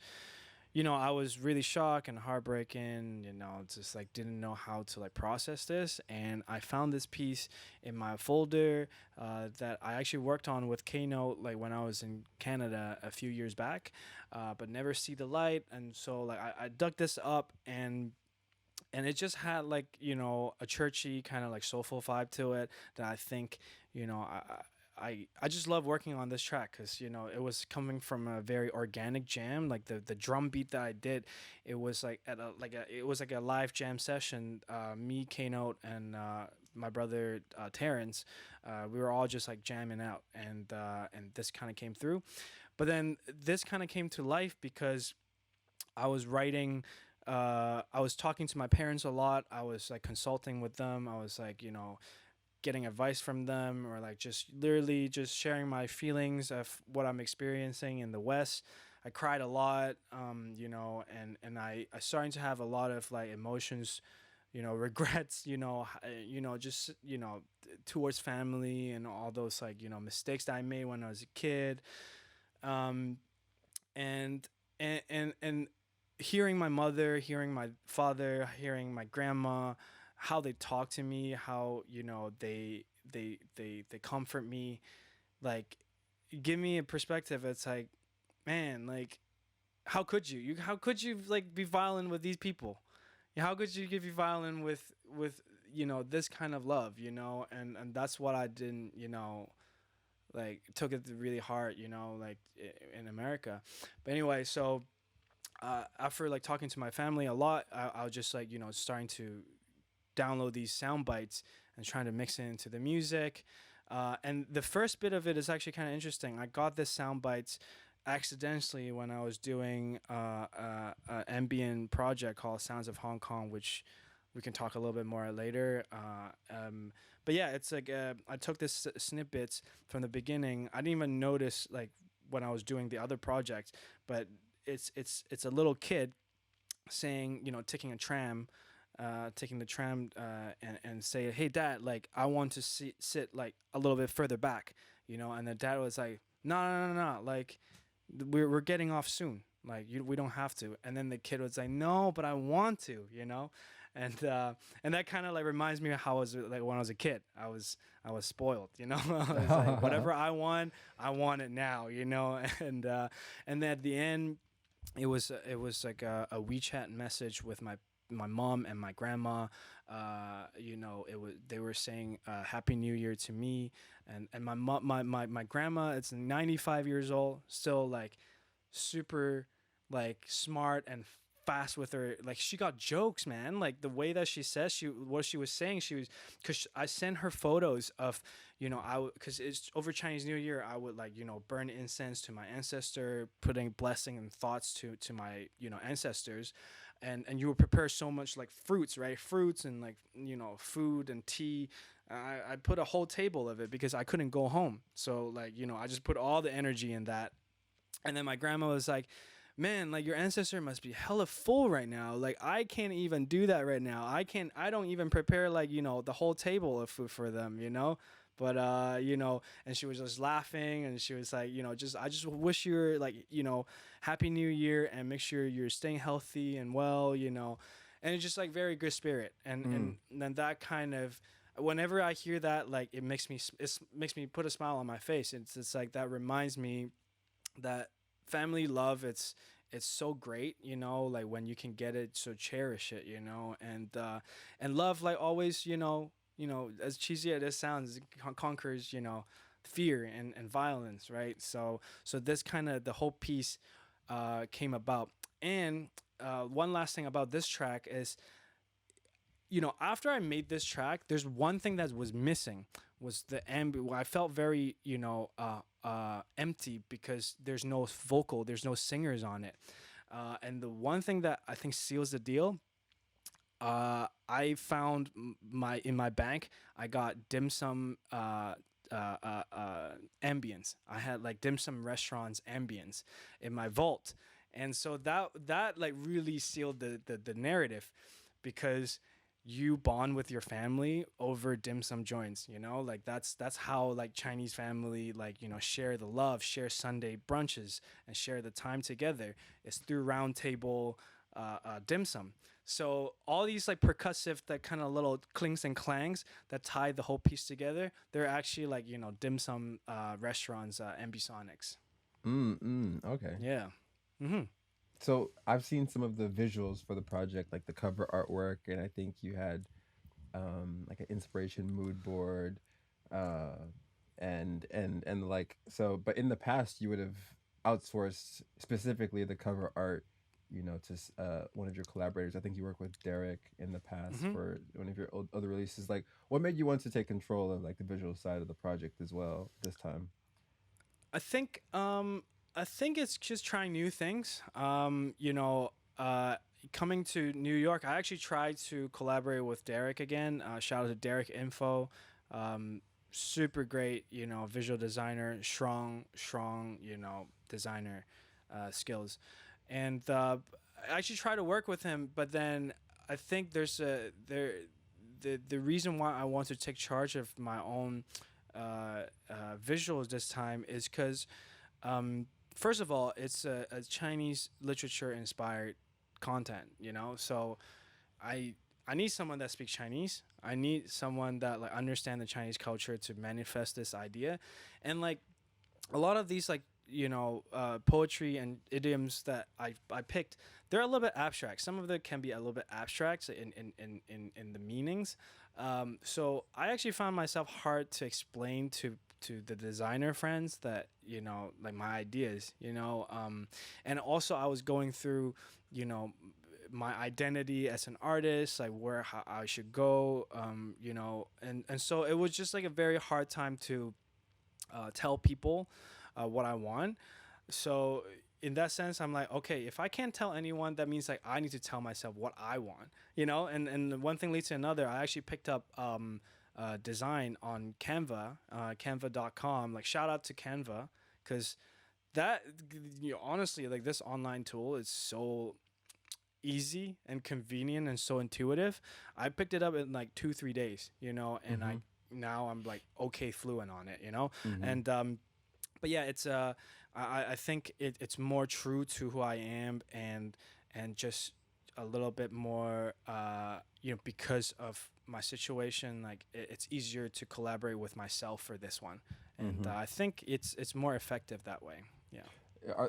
you know, I was really shocked and heartbroken, you know, just like didn't know how to like process this, and I found this piece in my folder that I actually worked on with Keynote like when I was in Canada a few years back, but never see the light, and so like I dug this up, and it just had, like, you know, a churchy kind of like soulful vibe to it that I think, you know, I just love working on this track because, you know, it was coming from a very organic jam. Like the drum beat that I did, it was like it was like a live jam session. Me, Keynote, and my brother Terrence, we were all just like jamming out, and this kind of came through. But then this kind of came to life because I was writing. I was talking to my parents a lot. I was like consulting with them. I was like, you know, getting advice from them, or like just literally just sharing my feelings of what I'm experiencing in the West. I cried a lot, you know, and I starting to have a lot of like emotions, you know, regrets, you know, just towards family and all those like mistakes that I made when I was a kid, um, and and hearing my mother, hearing my father, hearing my grandma, how they talk to me, how they comfort me, like give me a perspective. It's like, man, like how could you like be violent with these people? How could you be violent with this kind of love, and that's what I didn't, like took it really hard, like in America. But anyway, so after like talking to my family a lot, I was just like starting to download these sound bites and trying to mix it into the music. And the first bit of it is actually kind of interesting. I got this sound bites accidentally when I was doing an ambient project called Sounds of Hong Kong, which we can talk a little bit more later. But yeah, it's like I took this snippets from the beginning. I didn't even notice like when I was doing the other project, but it's a little kid saying, taking a tram, taking the tram, and say, "Hey, Dad, like I want to sit like a little bit further back," and the dad was like, "No, no, no, no, like we're getting off soon, like we don't have to." And then the kid was like, "No, but I want to," and that kind of like reminds me of how I was like when I was a kid. I was spoiled, I was like, whatever I want it now, and then at the end, it was like a WeChat message with my mom and my grandma. They were saying Happy New Year to me, and my grandma, it's 95 years old, still like super like smart and fast with her, like she got jokes, man, like the way that she says what she was saying, she was, because I sent her photos of, because it's over Chinese New Year, I would like burn incense to my ancestor, putting blessing and thoughts to my ancestors, and you would prepare so much like fruits and like food and tea. I put a whole table of it because I couldn't go home, so like I just put all the energy in that. And then my grandma was like, "Man, like your ancestor must be hella full right now. Like I can't even do that right now. I don't even prepare like, the whole table of food for them, But and she was just laughing, and she was like, I just wish you were like, Happy New Year, and make sure you're staying healthy and well, And it's just like very good spirit. And then that kind of, whenever I hear that, like it makes me put a smile on my face. It's like that reminds me that family love, it's so great, like when you can get it, so cherish it, and love, like always, as cheesy as it sounds, it conquers, fear and violence, right? So this kind of the whole piece came about. And one last thing about this track is, after I made this track, there's one thing that was missing, was the I felt very, empty, because there's no vocal, there's no singers on it. And the one thing that I think seals the deal, I found in my bank, I got dim sum ambience. I had like dim sum restaurants ambience in my vault, and so that like really sealed the narrative, because you bond with your family over dim sum joints, like that's how like Chinese family, like, share the love, share Sunday brunches, and share the time together. It's through round table dim sum. So all these like percussive, that kind of little clings and clangs that tie the whole piece together, they're actually like, dim sum restaurants, Geosonics. Okay. Yeah. Mm-hmm. So I've seen some of the visuals for the project, like the cover artwork, and I think you had like an inspiration mood board, and like so. But in the past, you would have outsourced specifically the cover art, to one of your collaborators. I think you worked with Derek in the past for one of your other releases. Like, what made you want to take control of like the visual side of the project as well this time? I think it's just trying new things. Coming to New York, I actually tried to collaborate with Derek again. Shout out to Derek Info. Super great, visual designer, strong, designer. skills, and I actually try to work with him. But then I think the reason why I want to take charge of my own visuals this time is because first of all, it's a Chinese literature inspired content, so I I need someone that speaks Chinese. I need someone that like understand the Chinese culture to manifest this idea, and like a lot of these like poetry and idioms that I picked, they're a little bit abstract. Some of them can be a little bit abstract in the meanings. So I actually found myself hard to explain to the designer friends that like my ideas, and also I was going through my identity as an artist, like how I should go, and so it was just like a very hard time to tell people what I want. So in that sense, I'm like, okay, if I can't tell anyone, that means like I need to tell myself what I want, And one thing leads to another. I actually picked up design on Canva, Canva.com. Like shout out to Canva, because that honestly, like this online tool is so easy and convenient and so intuitive. I picked it up in like 2-3 days, and now I'm like okay fluent on it, and but yeah, it's I think it's more true to who I am, and just a little bit more because of my situation, like it's easier to collaborate with myself for this one, and I think it's more effective that way. Yeah.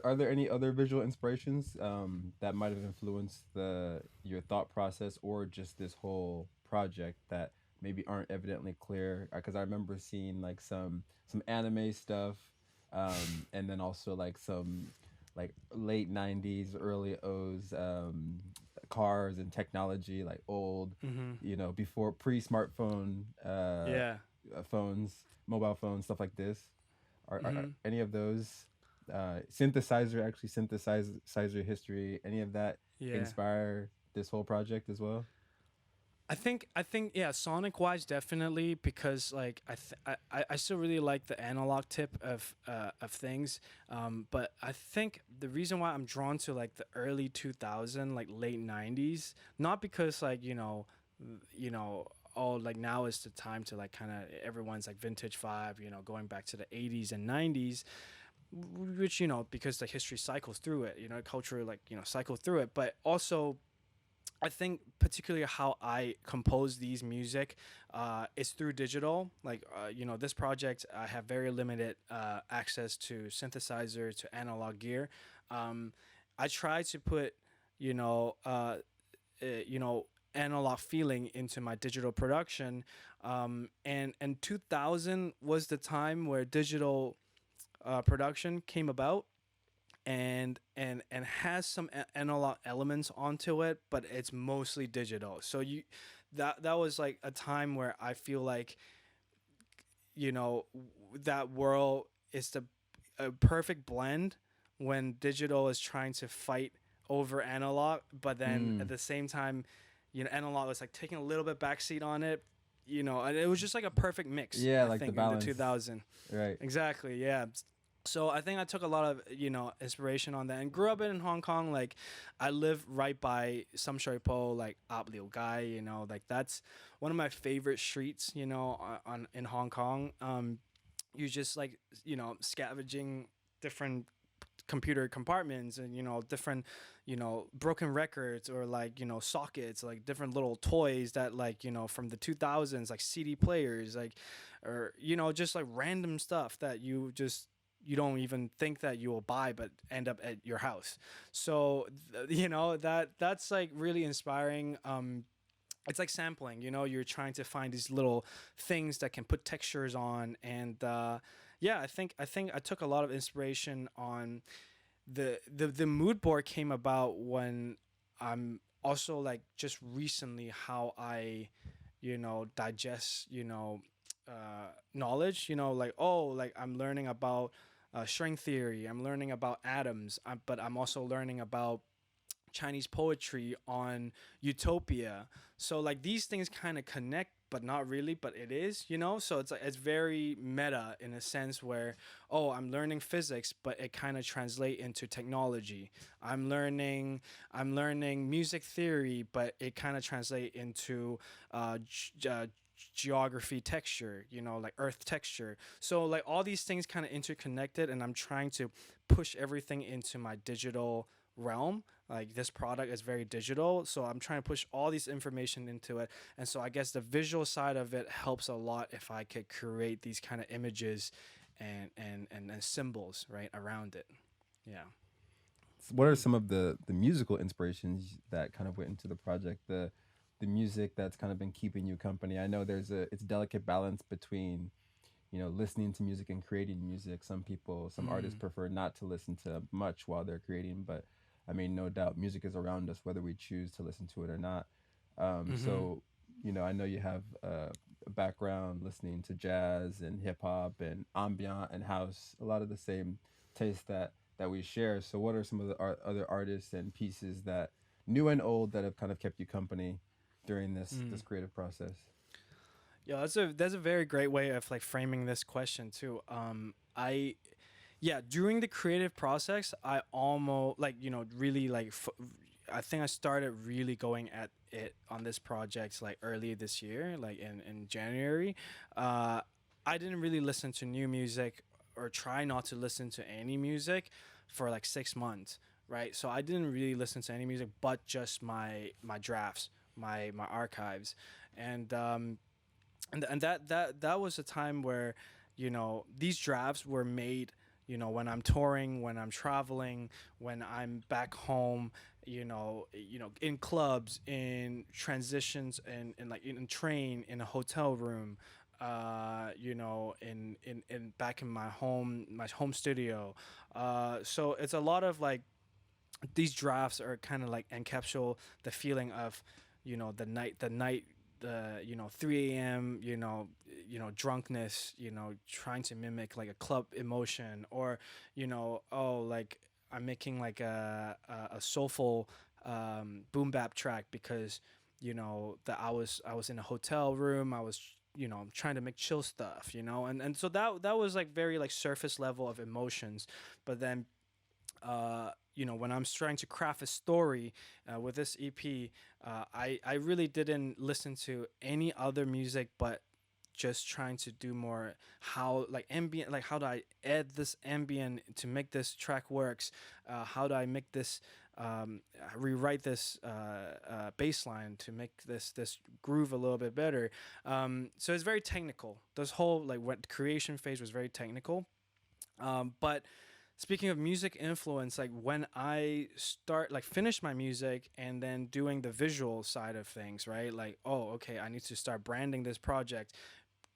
Are there any other visual inspirations that might have influenced your thought process or just this whole project that maybe aren't evidently clear? Because I remember seeing like some anime stuff, and then also like some like late '90s, early O's cars and technology, like old, before pre-smartphone Yeah. phones, mobile phones, stuff like this. Are any of those synthesizer history, any of that Yeah. inspire this whole project as well? I think yeah, sonic wise definitely, because like I still really like the analog tip of things, but I think the reason why I'm drawn to like the early 2000, like late 90s, not because like oh like now is the time to like kind of everyone's like vintage vibe, going back to the 80s and 90s, which because the history cycles through it, culture like cycle through it, but also I think particularly how I compose these music is through digital. Like, this project, I have very limited access to synthesizer, to analog gear. I try to put, analog feeling into my digital production. And 2000 was the time where digital production came about, and has some analog elements onto it, but it's mostly digital. So that was like a time where I feel like that world is a perfect blend when digital is trying to fight over analog, but then at the same time analog is like taking a little bit backseat on it, and it was just like a perfect mix. Yeah, I like think the balance. in the 2000. Right. Exactly. Yeah. So I think I took a lot of inspiration on that, and grew up in Hong Kong. Like I live right by Sam Shui Po, like Ap Liu Gai, like that's one of my favorite streets, in Hong Kong. You just like scavenging different computer compartments, and different broken records, or like sockets, like different little toys that like from the 2000s, like CD players, like, or just like random stuff that you don't even think that you will buy, but end up at your house. So that's like really inspiring. It's like sampling, you're trying to find these little things that can put textures on, and yeah, I think I took a lot of inspiration on the mood board came about when I'm also like just recently how I digest knowledge, like, oh, like I'm learning about string theory, I'm learning about atoms, but I'm also learning about Chinese poetry on utopia. So like these things kind of connect, but not really, but it is, you know? So it's like it's very meta in a sense where, oh, I'm learning physics, but it kind of translate into technology. I'm learning music theory, but it kind of translate into geography texture, you know, like earth texture. So like all these things kind of interconnected, and I'm trying to push everything into my digital realm. Like this product is very digital, so I'm trying to push all these information into it. And so I guess the visual side of it helps a lot if I could create these kind of images and symbols right around it. Yeah. What are some of the musical inspirations that kind of went into the project? The music that's kind of been keeping you company. I know there's a it's delicate balance between, listening to music and creating music. Some people, some artists Mm. prefer not to listen to much while they're creating, but I mean, no doubt music is around us whether we choose to listen to it or not. Mm-hmm. So, I know you have a background listening to jazz and hip hop and ambient and house, a lot of the same tastes that we share. So, what are some of the other artists and pieces that, new and old, that have kind of kept you company during this Mm. creative process? Yeah, that's a very great way of like framing this question too. I Yeah, during the creative process, I almost like really like I think I started really going at it on this project like early this year, like in January. Uh, I didn't really listen to new music or try not to listen to any music for like 6 months, right? So I didn't really listen to any music but just my drafts, my archives, and and that was a time where these drafts were made when I'm touring, when I'm traveling, when I'm back home, in clubs, in transitions, in like in a train, in a hotel room, in back in my home studio. So it's a lot of like these drafts are kind of like encapsulate the feeling of the 3 a.m. Drunkenness, trying to mimic like a club emotion, or like I'm making like a soulful boom bap track because that I was in a hotel room. I was trying to make chill stuff, and so that was like very like surface level of emotions. But then when I'm trying to craft a story with this EP, I really didn't listen to any other music, but just trying to do more how like ambient, like how do I add this ambient to make this track works, how do I make this rewrite this bass line to make this groove a little bit better. So it's very technical. This whole like what creation phase was very technical. But speaking of music influence, like when I start like finish my music and then doing the visual side of things, right? Like, oh, okay, I need to start branding this project,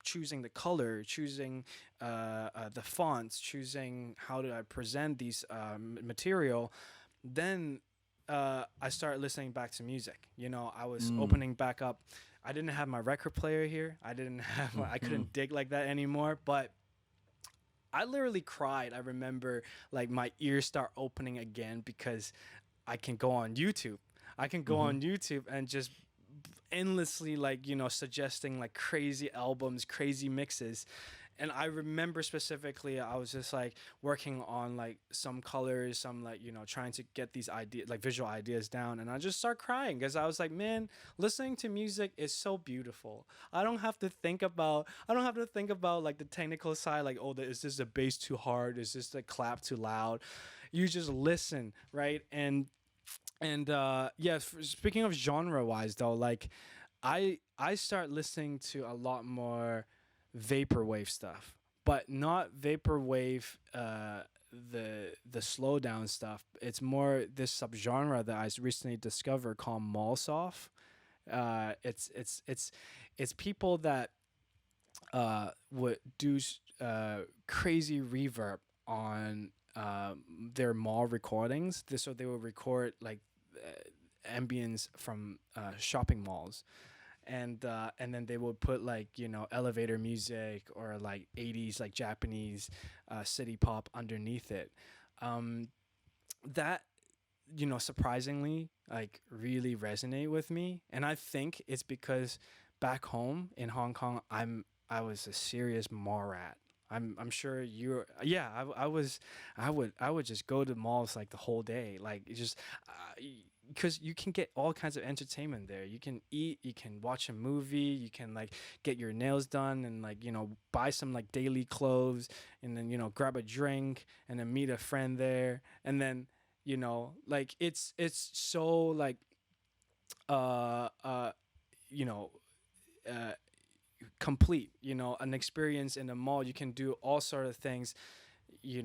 choosing the color, choosing the fonts, choosing how do I present these material. Then I started listening back to music. I was Mm. opening back up. I didn't have my record player here. I didn't have. I Hmm. couldn't dig like that anymore. But I literally cried. I remember like my ears start opening again because I can go on YouTube. I can go Hmm. on YouTube and just endlessly like suggesting like crazy albums, crazy mixes. And I remember specifically I was just like working on like some colors, some like trying to get these ideas, like visual ideas down, and I just start crying because I was like, man, listening to music is so beautiful. I don't have to think about like the technical side, like, oh, is this the bass too hard, is this the clap too loud? You just listen, right? And yeah, speaking of genre wise though, like I start listening to a lot more vaporwave stuff, but not vaporwave the slow down stuff. It's more this subgenre that I recently discovered called Malsoft. It's people that would do crazy reverb on their mall recordings. So they will record like ambience from shopping malls, and then they would put like elevator music or like 80s like Japanese city pop underneath it. That surprisingly, like really resonate with me. And I think it's because back home in Hong Kong, I was a serious mall rat. I'm sure you're. Yeah, I would just go to malls like the whole day, like it just because you can get all kinds of entertainment there. You can eat, you can watch a movie, you can like get your nails done, and like buy some like daily clothes, and then grab a drink, and then meet a friend there, and then like it's so like uh uh you know uh complete, an experience in the mall. You can do all sort of things you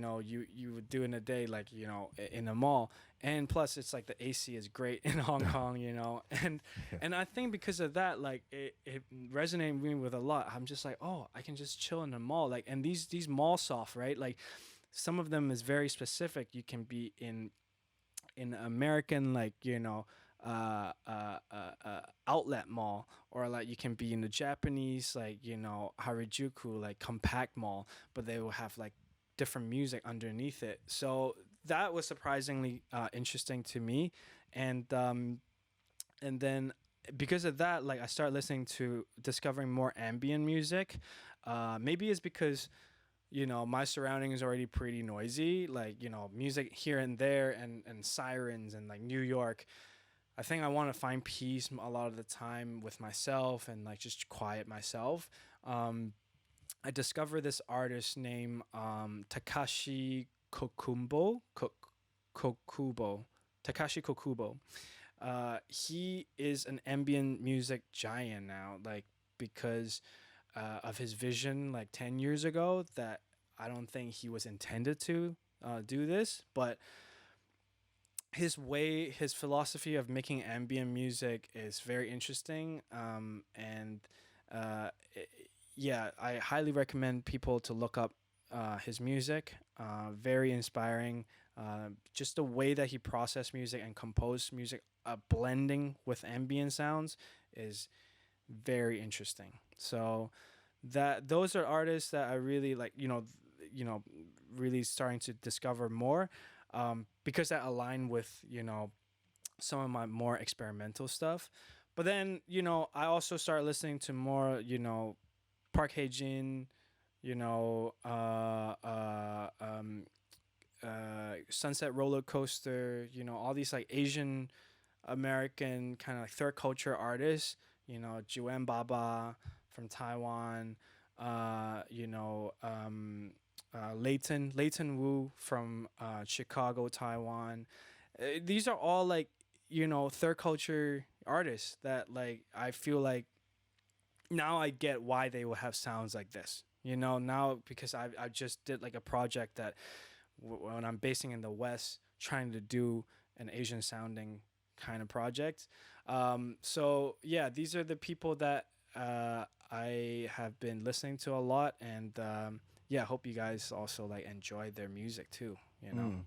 would do in a day, like in a mall. And plus it's like the AC is great in Hong Kong, and Yeah. and I think because of that, like it resonated with me with a lot. I'm just like, oh, I can just chill in the mall, like, and these mall soft, right? Like some of them is very specific. You can be in American, like outlet mall, or like you can be in the Japanese, like Harajuku, like compact mall, but they will have like different music underneath it. So that was surprisingly interesting to me, and then because of that, like I started listening to discovering more ambient music. Maybe it's because my surroundings is already pretty noisy, like music here and there, and sirens, and like New York. I think I want to find peace a lot of the time with myself, and like just quiet myself. um, I discovered this artist named Takashi Kokubo. Takashi Kokubo. He is an ambient music giant now, like because of his vision like 10 years ago, that I don't think he was intended to do this, but his philosophy of making ambient music is very interesting. And I yeah, I highly recommend people to look up his music. Very inspiring. Just the way that he processed music and composed music, blending with ambient sounds, is very interesting. So that those are artists that I really like, really starting to discover more, because that align with some of my more experimental stuff. But then I also start listening to more Park Hae Jin, you know, Sunset Roller Coaster, all these like Asian American kind of like third culture artists, Juan Baba from Taiwan, Leighton Wu from Chicago, Taiwan. These are all like third culture artists that like I feel like now I get why they will have sounds like this. Now because I just did like a project that when I'm basing in the West, trying to do an Asian sounding kind of project. So yeah, these are the people that I have been listening to a lot, and yeah, I hope you guys also like enjoy their music too. Mm.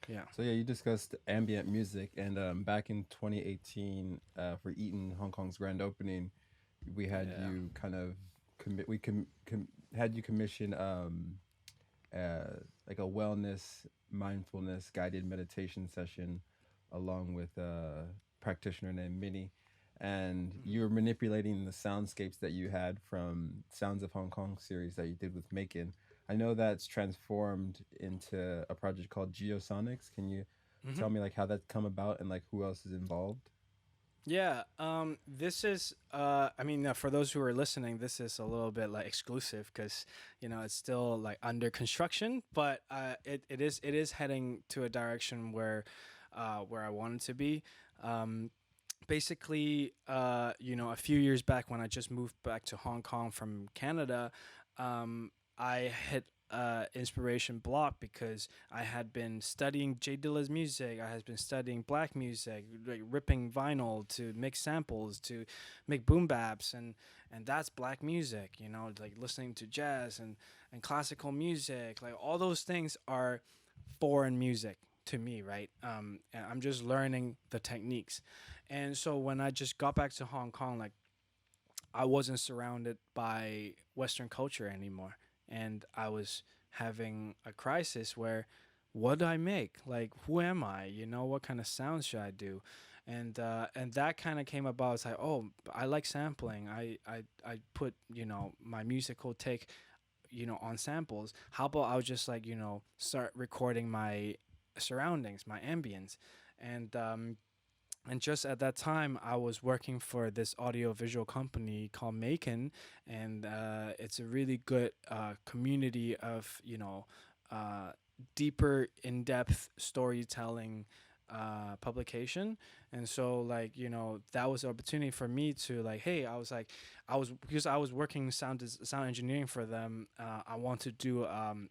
Yeah. So yeah, you discussed ambient music, and back in 2018, for Eaton, Hong Kong's grand opening, we had Yeah. you kind of had you commission like a wellness, mindfulness guided meditation session, along with a practitioner named Minnie, and you were manipulating the soundscapes that you had from Sounds of Hong Kong series that you did with Macon. I know that's transformed into a project called Geosonics. Can you Mm-hmm. tell me like how that's come about and like who else is involved? Yeah, this is, I mean, for those who are listening, this is a little bit like exclusive because, it's still like under construction, but it is heading to a direction where I want it to be. Basically, a few years back when I just moved back to Hong Kong from Canada, I hit inspiration block because I had been studying Jay Dilla's music. I had been studying black music, like ripping vinyl to make samples to make boom baps, and that's black music. Like listening to jazz and classical music. Like all those things are foreign music to me, right? And I'm just learning the techniques. And so when I just got back to Hong Kong, like I wasn't surrounded by Western culture anymore. And I was having a crisis where what do I make? Like, who am I? You know, what kind of sounds should I do? And that kind of came about. It's like, oh, I like sampling. I put, you know, my musical take, you know, on samples. How about I'll just, like, you know, start recording my surroundings, my ambience. And um and just at that time, I was working for this audio visual company called Macon, and it's a really good community of, you know, uh, deeper, in depth storytelling publication. And so, like, you know, that was an opportunity for me to, like, hey, because I was working sound engineering for them. I want to do a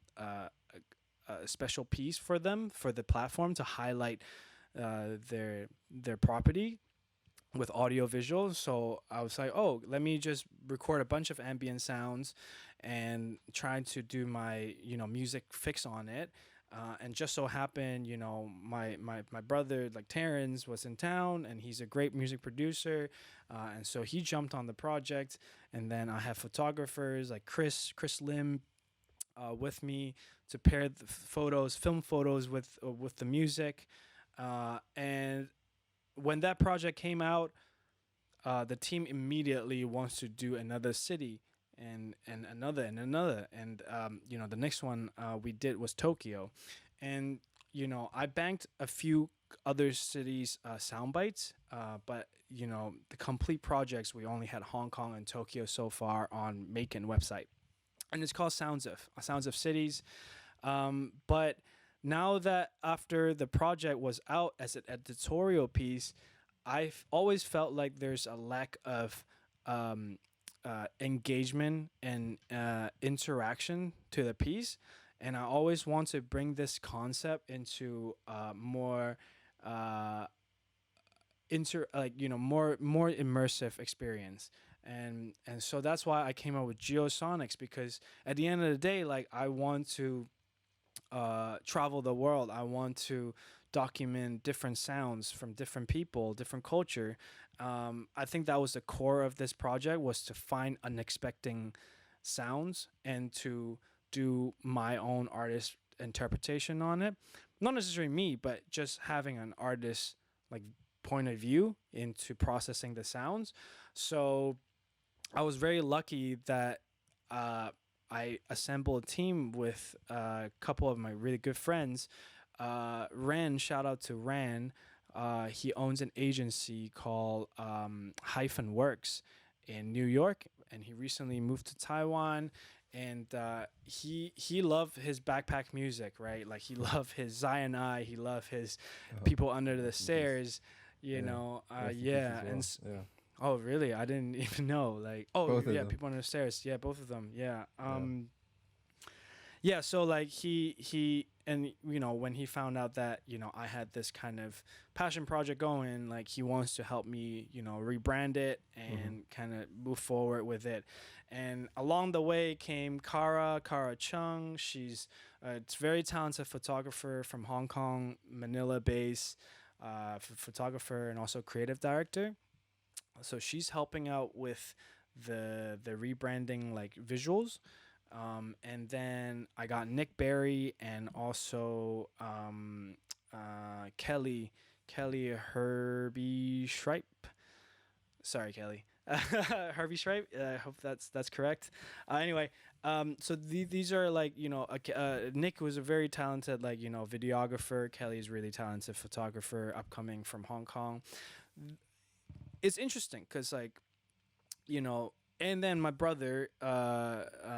special piece for them for the platform to highlight their property with audio visuals. So I was like, oh, let me just record a bunch of ambient sounds and trying to do my, you know, music fix on it. And just so happened, you know, my brother, like Terrence, was in town, and he's a great music producer. And so he jumped on the project. And then I have photographers like Chris Lim, with me to pair the film photos with the music. And when that project came out, the team immediately wants to do another city, and another and another. And you know, the next one we did was Tokyo. And you know, I banked a few other cities sound bites, but you know, the complete projects, we only had Hong Kong and Tokyo so far on Macon website. And it's called Sounds of Cities. But now that after the project was out as an editorial piece, I've always felt like there's a lack of engagement and interaction to the piece. And I always want to bring this concept into more like, you know, more immersive experience. And so that's why I came up with Geosonics, because at the end of the day, like, I want to travel the world. I want to document different sounds from different people, different culture. I think that was the core of this project, was to find unexpected sounds and to do my own artist interpretation on it. Not necessarily me, but just having an artist, like, point of view into processing the sounds. So I was very lucky that I assembled a team with a couple of my really good friends. Ran, shout out to Ran. He owns an agency called Hyphen Works in New York, and he recently moved to Taiwan. And he loved his backpack music, right? Like, he loved his Zion I, he loved his People Under the Stairs, you Yeah. know. Rest in peace Yeah, as and well. Yeah. oh, really? I didn't even know. Like, oh, Both of yeah, them. People Under the Stairs. Yeah, both of them. Yeah. Yeah. Yeah. So, like, he and, you know, when he found out that, you know, I had this kind of passion project going, like, he wants to help me, you know, rebrand it and kind of move forward with it. And along the way came Kara Chung. She's a very talented photographer from Hong Kong, Manila based, photographer and also creative director. So she's helping out with the rebranding, like, visuals. And then I got Nick Barry and also Kelly Herbie Shripe. Sorry, Kelly. Harvey Shripe. I hope that's correct. Anyway, so these are, like, you know, Nick was a very talented, like, you know, videographer. Kelly is really talented photographer, upcoming from Hong Kong. It's interesting because, like, you know, and then my brother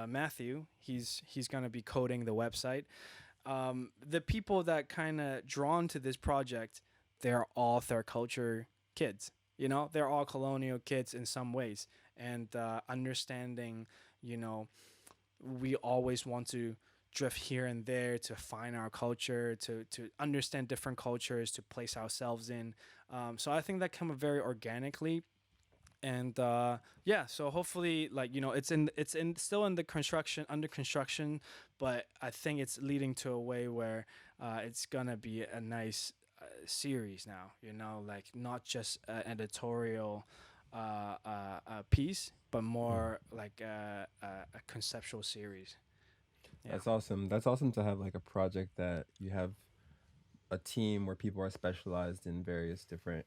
Matthew, he's gonna be coding the website. The people that kind of drawn to this project, they're all third culture kids. You know, they're all colonial kids in some ways, and understanding, you know, we always want to drift here and there to find our culture, to understand different cultures, to place ourselves in. So I think that came very organically. And yeah, so hopefully, like, you know, it's in still in the construction, under construction, but I think it's leading to a way where it's gonna be a nice series now, you know, like, not just an editorial piece, but more like a conceptual series. Yeah. That's awesome. That's awesome to have like a project that you have a team where people are specialized in various different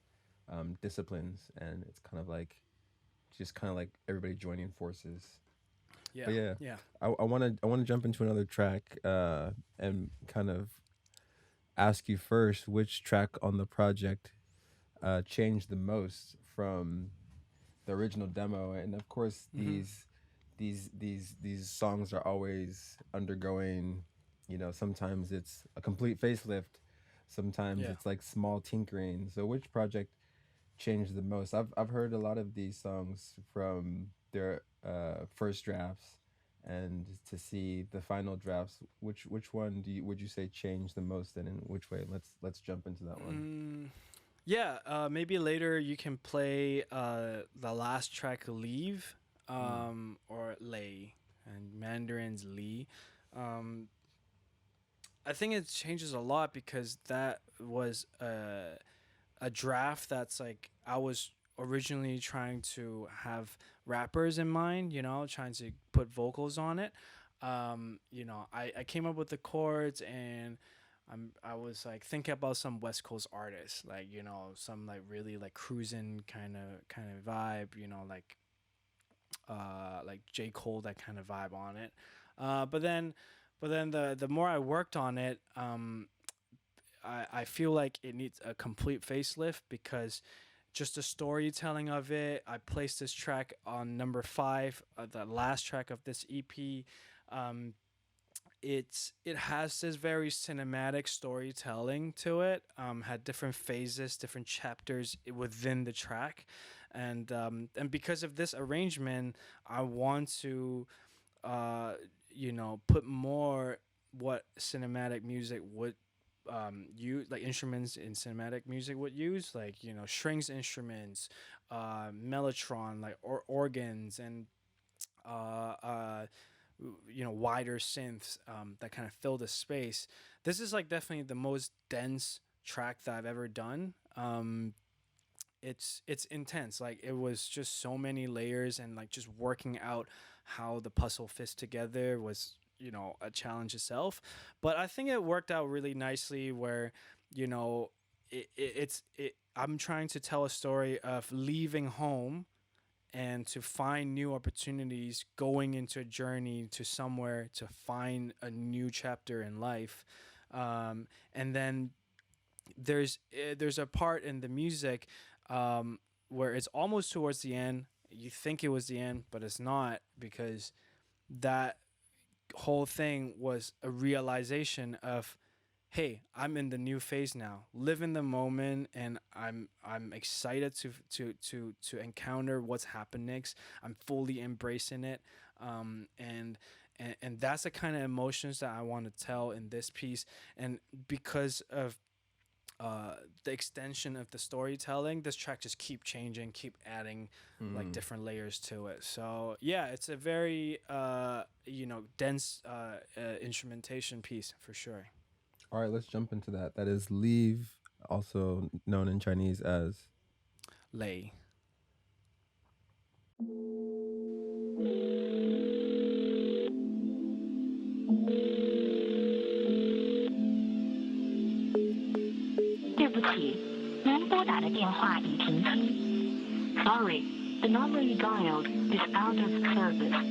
disciplines, and it's kind of like just kind of like everybody joining forces. Yeah. But yeah, Yeah. I want to jump into another track and kind of ask you first which track on the project changed the most from the original demo, and of course Hmm. these songs are always undergoing, sometimes it's a complete facelift, sometimes Yeah. it's like small tinkering. So which project changed the most? I've heard a lot of these songs from their first drafts, and to see the final drafts, which one would you say changed the most, and in which way? Let's jump into that one. Mm, yeah. Maybe later you can play the last track, "Leave," Mm. or "Lay," and Mandarin's "Li." Um, I think it changes a lot because that was a draft that's like I was originally trying to have rappers in mind, trying to put vocals on it. I came up with the chords, and I was like thinking about some West Coast artists, like some like really like cruising kind of vibe, like J Cole, that kind of vibe on it. But then the more I worked on it, I feel like it needs a complete facelift because just the storytelling of it. I placed this track on number 5, the last track of this EP. Um, it has this very cinematic storytelling to it. Had different phases, different chapters within the track, and because of this arrangement, I want to uh, put more what cinematic music would use, like instruments in cinematic music would use, like strings instruments, mellotron, like organs, and uh, uh, wider synths that kind of fill the space. This is like definitely the most dense track that I've ever done. It's intense. Like it was just so many layers, and like just working out how the puzzle fits together was a challenge itself. But I think it worked out really nicely. Where you know I'm trying to tell a story of leaving home and to find new opportunities, going into a journey to somewhere to find a new chapter in life. And then there's a part in the music where it's almost towards the end. You think it was the end, but it's not, because that whole thing was a realization of, hey, I'm in the new phase now. Live in the moment, and I'm excited to encounter what's happened next. I'm fully embracing it, and that's the kind of emotions that I want to tell in this piece. And because of the extension of the storytelling, this track just keep changing, keep adding like Mm. different layers to it. So yeah, it's a very dense instrumentation piece for sure. All right, let's jump into that. That is leave, also known in Chinese as. Lay. 对不起，您拨打的电话已停机。Sorry, the number you dialed is out of service.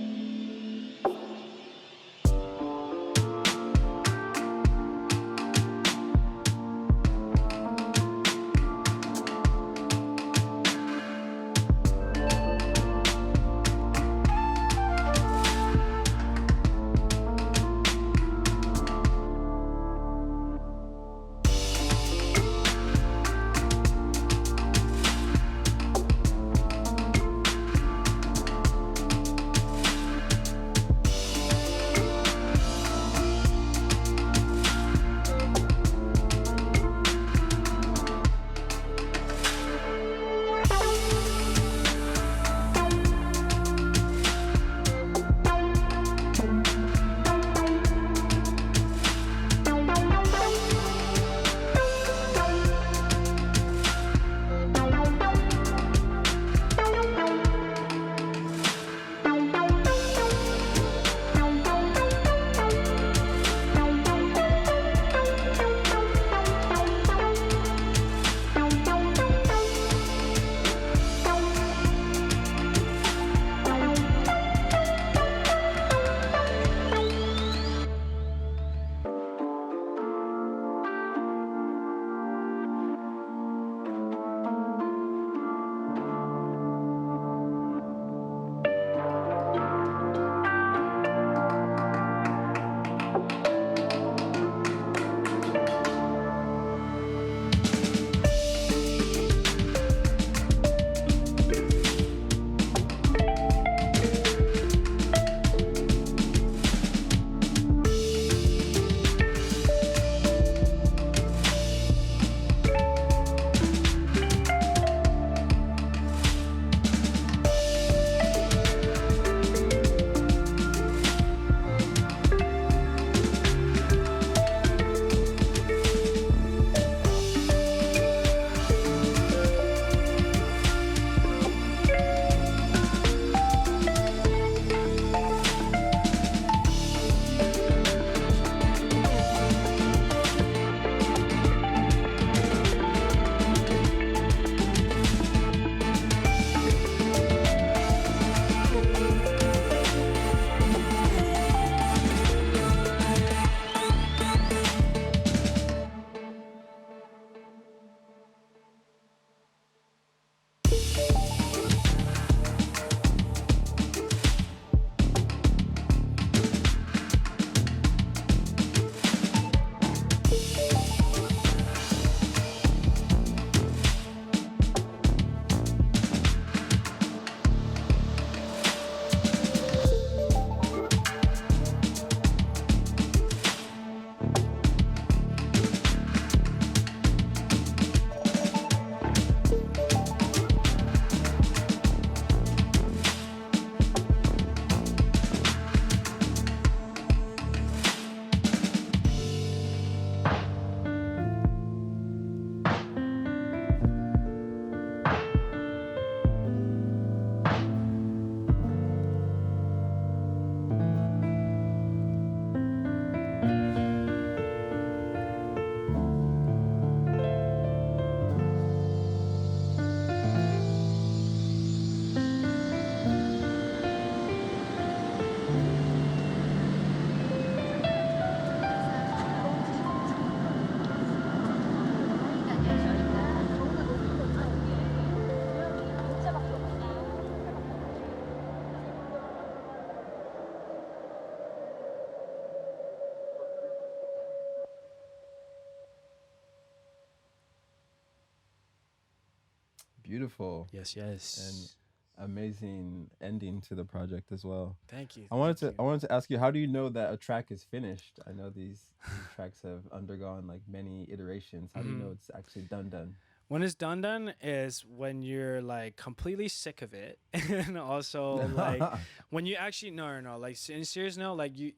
beautiful Yes, and yes. amazing ending to the project as well. Thank you, I wanted thank to you. I wanted to ask you, how do you know that a track is finished? I know these tracks have undergone like many iterations. How do you know Mhm. it's actually done? When it's done is when you're like completely sick of it, and also like when you actually no like in serious no like you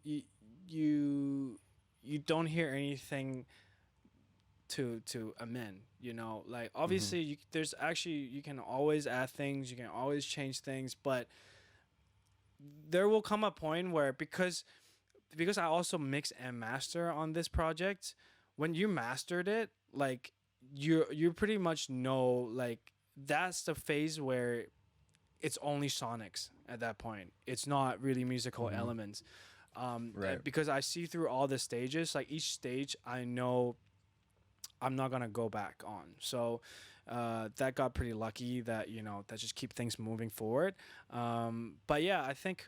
you don't hear anything to amend, you know, like Hmm. obviously there's actually you can always add things, you can always change things, but there will come a point where because I also mix and master on this project, when you mastered it, like you pretty much know like that's the phase where it's only sonics at that point. It's not really musical Hmm. elements. Right. Because I see through all the stages, like each stage I know I'm not gonna go back on. So that got pretty lucky that you know that just keep things moving forward. But yeah, I think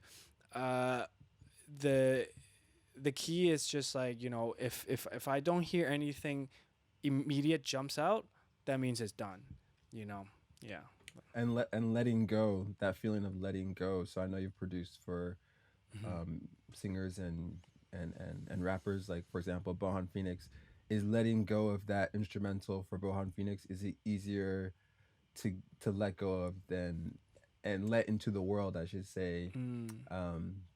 uh, the the key is just like you know if I don't hear anything immediate jumps out, that means it's done. You know, yeah. And letting go, that feeling of letting go. So I know you've produced for Hmm. singers and rappers, like for example Bohan Phoenix. Is letting go of that instrumental for Bohan Phoenix, is it easier to let go of than and let into the world, I should say, Mm.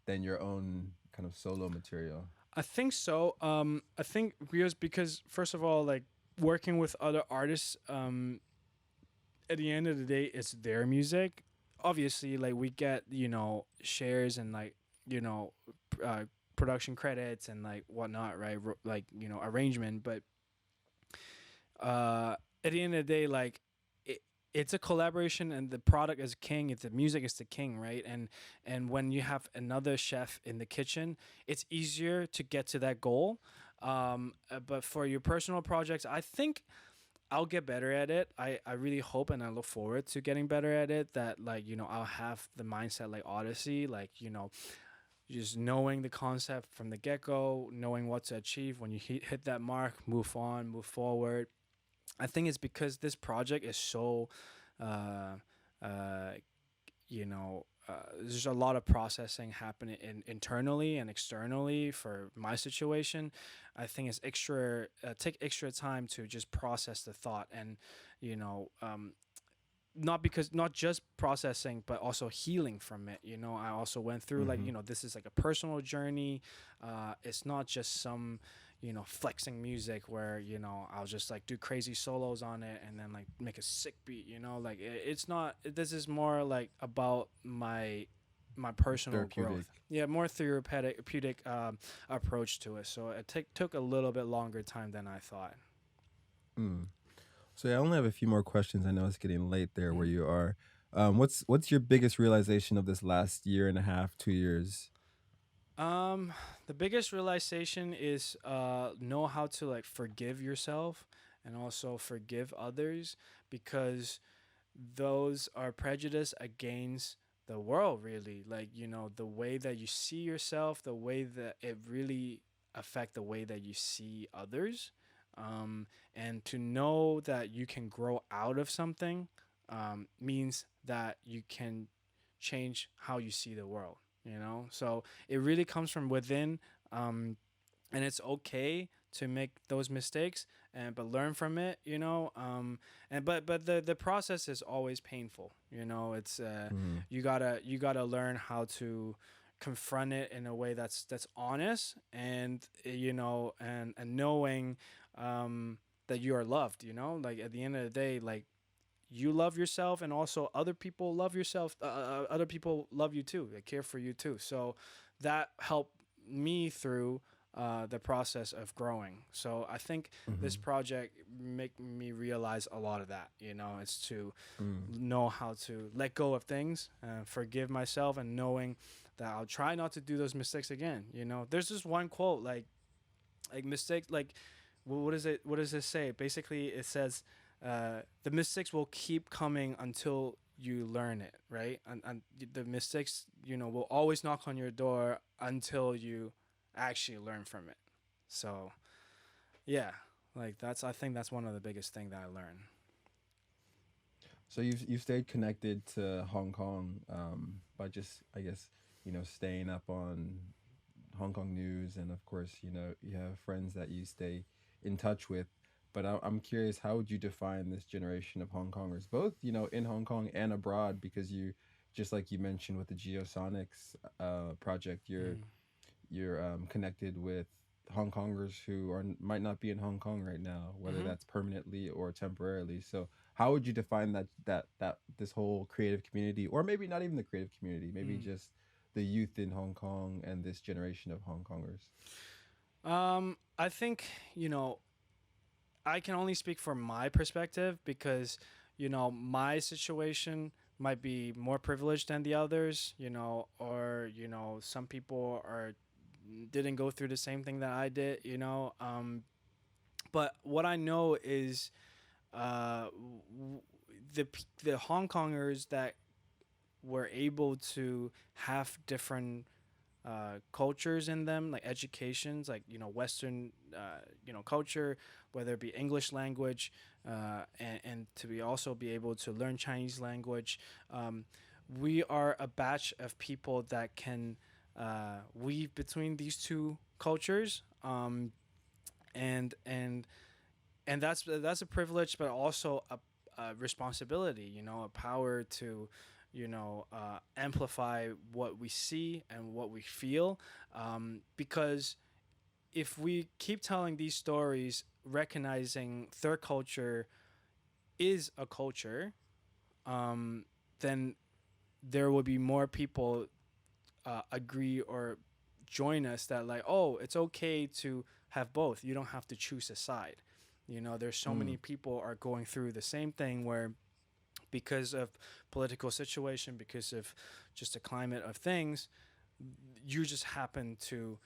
than your own kind of solo material? I think so. I think Rio's because first of all, like working with other artists, at the end of the day, it's their music. Obviously, like we get you know shares and like you know uh, production credits and like whatnot, right? Like you know arrangement, but at the end of the day, like it, it's a collaboration, and the product is king. It's the music is the king, right? And when you have another chef in the kitchen, it's easier to get to that goal. But for your personal projects, I think I'll get better at it. I really hope and I look forward to getting better at it. That like you know I'll have the mindset like Odyssey, like you know just knowing the concept from the get go, knowing what to achieve when you hit that mark, move on, move forward. I think it's because this project is so, uh, uh, you know, there's a lot of processing happening internally and externally for my situation. I think it's extra take extra time to just process the thought and, you know, not just processing but also healing from it. You know, I also went through like Hmm. you know this is like a personal journey. It's not just some you know flexing music where you know I'll just like do crazy solos on it and then like make a sick beat. You know, like it's not. This is more like about my personal Therapeutic. growth. Yeah, more therapeutic approach to it. So it took a little bit longer time than I thought. Mm. So yeah, I only have a few more questions. I know it's getting late there where Mhm. you are. What's your biggest realization of this last year and a half, 2 years? Um, the biggest realization is know how to like forgive yourself and also forgive others because those are prejudice against the world really. Like, you know, the way that you see yourself, the way that it really affect the way that you see others. And to know that you can grow out of something means that you can change how you see the world, you know? So it really comes from within. And it's okay to make those mistakes and but learn from it, you know. And but the process is always painful, you know. It's Mm-hmm. you gotta learn how to confront it in a way that's honest and you know and knowing that you are loved, you know, like at the end of the day, like you love yourself and also other people love yourself, other people love you too, they care for you too. So that helped me through the process of growing. So I think this Mm-hmm. project make me realize a lot of that, you know. It's to Mm. know how to let go of things, forgive myself, and knowing that I'll try not to do those mistakes again, you know. There's this one quote like mistakes like what is it, what does it say? Basically it says the mistakes will keep coming until you learn it, right? And the mistakes, you know, will always knock on your door until you actually learn from it. So yeah, like that's I think that's one of the biggest thing that I learned. So you've stayed connected to Hong Kong by just, I guess, staying up on Hong Kong news, and of course, you have friends that you stay in touch with. But I'm curious, how would you define this generation of Hong Kongers, both in Hong Kong and abroad? Because you, just like you mentioned with the Geosonics project, Mm. you're connected with Hong Kongers who might not be in Hong Kong right now, whether Mm-hmm. that's permanently or temporarily. So how would you define that this whole creative community, or maybe not even the creative community, maybe Mm. just the youth in Hong Kong and this generation of Hong Kongers? I think, I can only speak from my perspective because, my situation might be more privileged than the others, or, some people are didn't go through the same thing that I did, but what I know is the Hong Kongers that were able to have different cultures in them, like educations, like Western, culture, whether it be English language, and to be also be able to learn Chinese language. We are a batch of people that can weave between these two cultures, and and and that's a privilege, but also a responsibility. A power to, amplify what we see and what we feel, because if we keep telling these stories, recognizing third culture is a culture, then there will be more people agree or join us that, like, oh, it's okay to have both. You don't have to choose a side. There's so Mm, many people are going through the same thing where, because of political situation, because of just the climate of things, you just happen to,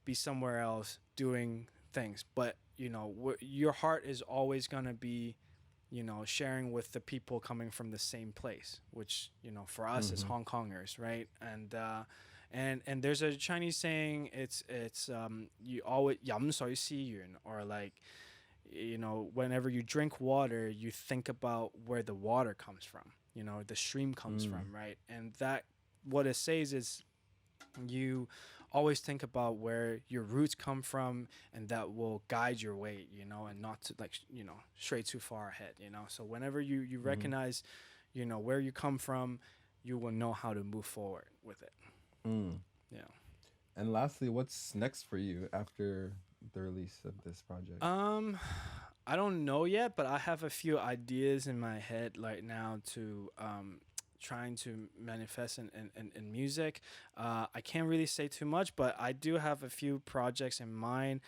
be somewhere else doing things. But your heart is always going to be, sharing with the people coming from the same place, which, for us is mm-hmm. Hong Kongers, right? And there's a Chinese saying, it's you always 飲水思源, or like, whenever you drink water, you think about where the water comes from, the stream comes Mm, from, right? And that, what it says is, you always think about where your roots come from, and that will guide your way, and not to, like, stray too far ahead, so whenever you mm-hmm. recognize, where you come from, you will know how to move forward with it. Mm. Yeah. And lastly, what's next for you after the release of this project? um I don't know yet, but I have a few ideas in my head right now to, trying to manifest in music. I can't really say too much, but I do have a few projects in mind,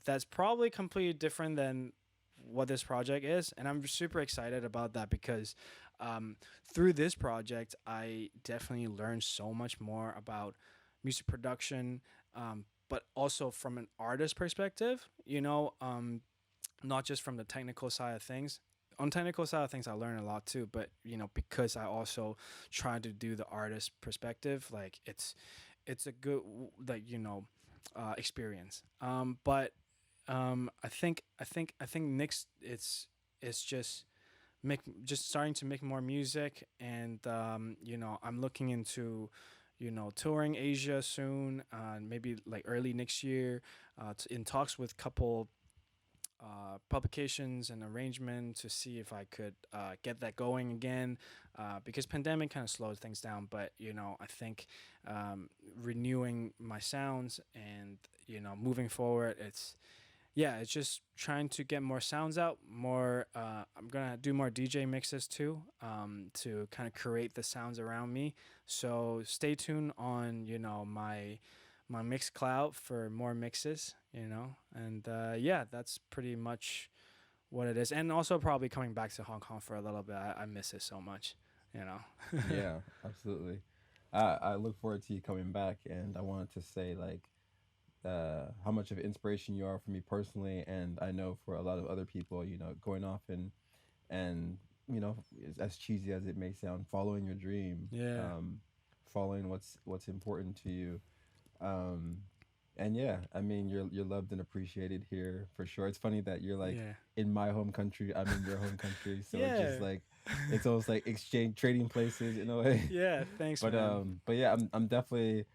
that's probably completely different than what this project is. And I'm super excited about that because, through this project, I definitely learned so much more about music production, but also from an artist perspective, not just from the technical side of things. On technical side of things, I learn a lot too. But because I also try to do the artist perspective, like, it's a good, like, experience. But I think next, it's just starting to make more music, and I'm looking into, touring Asia soon, maybe like early next year, in talks with couple publications and arrangement to see if I could get that going again, because pandemic kind of slowed things down. But I think, renewing my sounds and moving forward, it's just trying to get more sounds out. More, I'm gonna do more DJ mixes too, to kind of create the sounds around me. So stay tuned on my mix cloud for more mixes. And yeah, that's pretty much what it is. And also probably coming back to Hong Kong for a little bit. I miss it so much. You know. Yeah, absolutely. I look forward to you coming back, and I wanted to say, like, how much of an inspiration you are for me personally, and I know for a lot of other people, going off and as cheesy as it may sound, following your dream, Yeah. following what's important to you. Um, And yeah, I mean, you're loved and appreciated here for sure. It's funny that you're like Yeah. in my home country, I'm in your home country, so it's just Yeah. like it's almost like exchange trading places in a way. Yeah. Thanks, man. But yeah, I'm definitely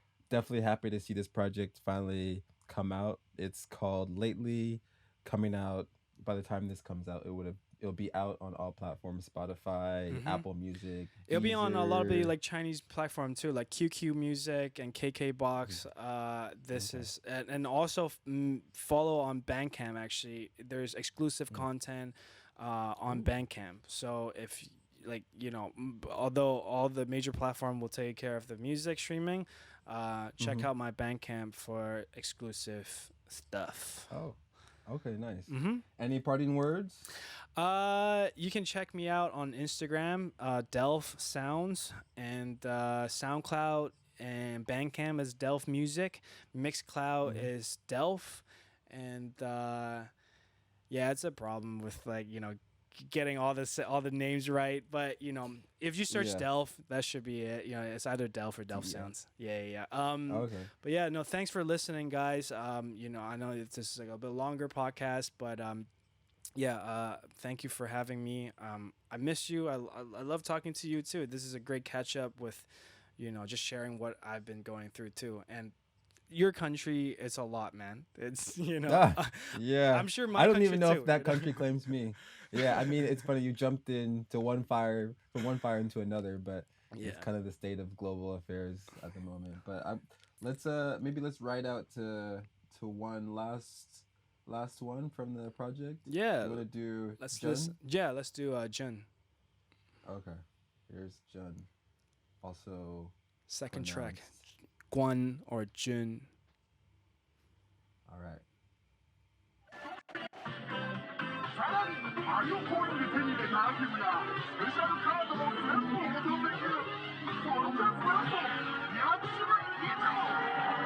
happy to see this project finally come out. It's called Lately, coming out by the time this comes out, it'll be out on all platforms, Spotify, Hmm. Apple Music, It'll be on a lot of the Deezer. like Chinese platform too, like QQ Music and KK Mm, Box. This okay. is and also follow on Bandcamp. Actually, there's exclusive Mm. content on Ooh. Bandcamp. So if like although all the major platform will take care of the music streaming, check Mm-hmm. out my Bandcamp for exclusive stuff. Oh, okay, nice. Mm-hmm. Any parting words? You can check me out on Instagram, Delf Sounds, and SoundCloud and Bandcamp is Delf Music. Mixcloud Mm-hmm. is Delf, and yeah, it's a problem with getting all the names right. But if you search Yeah. Delf, that should be it. It's either Delf or Delf Yeah. Sounds. Yeah. Okay. But yeah, no, thanks for listening, guys. I know this is like a bit longer podcast, but yeah, thank you for having me. I miss you. I love talking to you too. This is a great catch up with, just sharing what I've been going through too. And your country, it's a lot, man. It's Ah, yeah. I'm sure I my don't country even know if too. that country claims me. Yeah, I mean, it's funny you jumped into one fire from one fire into another, but it's Yeah. kind of the state of global affairs at the moment. But let's maybe let's ride out to one last one from the project. Yeah. You want to do Let's Jun? listen. Yeah, let's do Jun. Okay. Here's Jun. Also Second track. pronounced. Guan or Jun. All right. さらにマリオコインで手に入れたアイテムやスペシャルカードも全部応募できるその数なんと200種類以上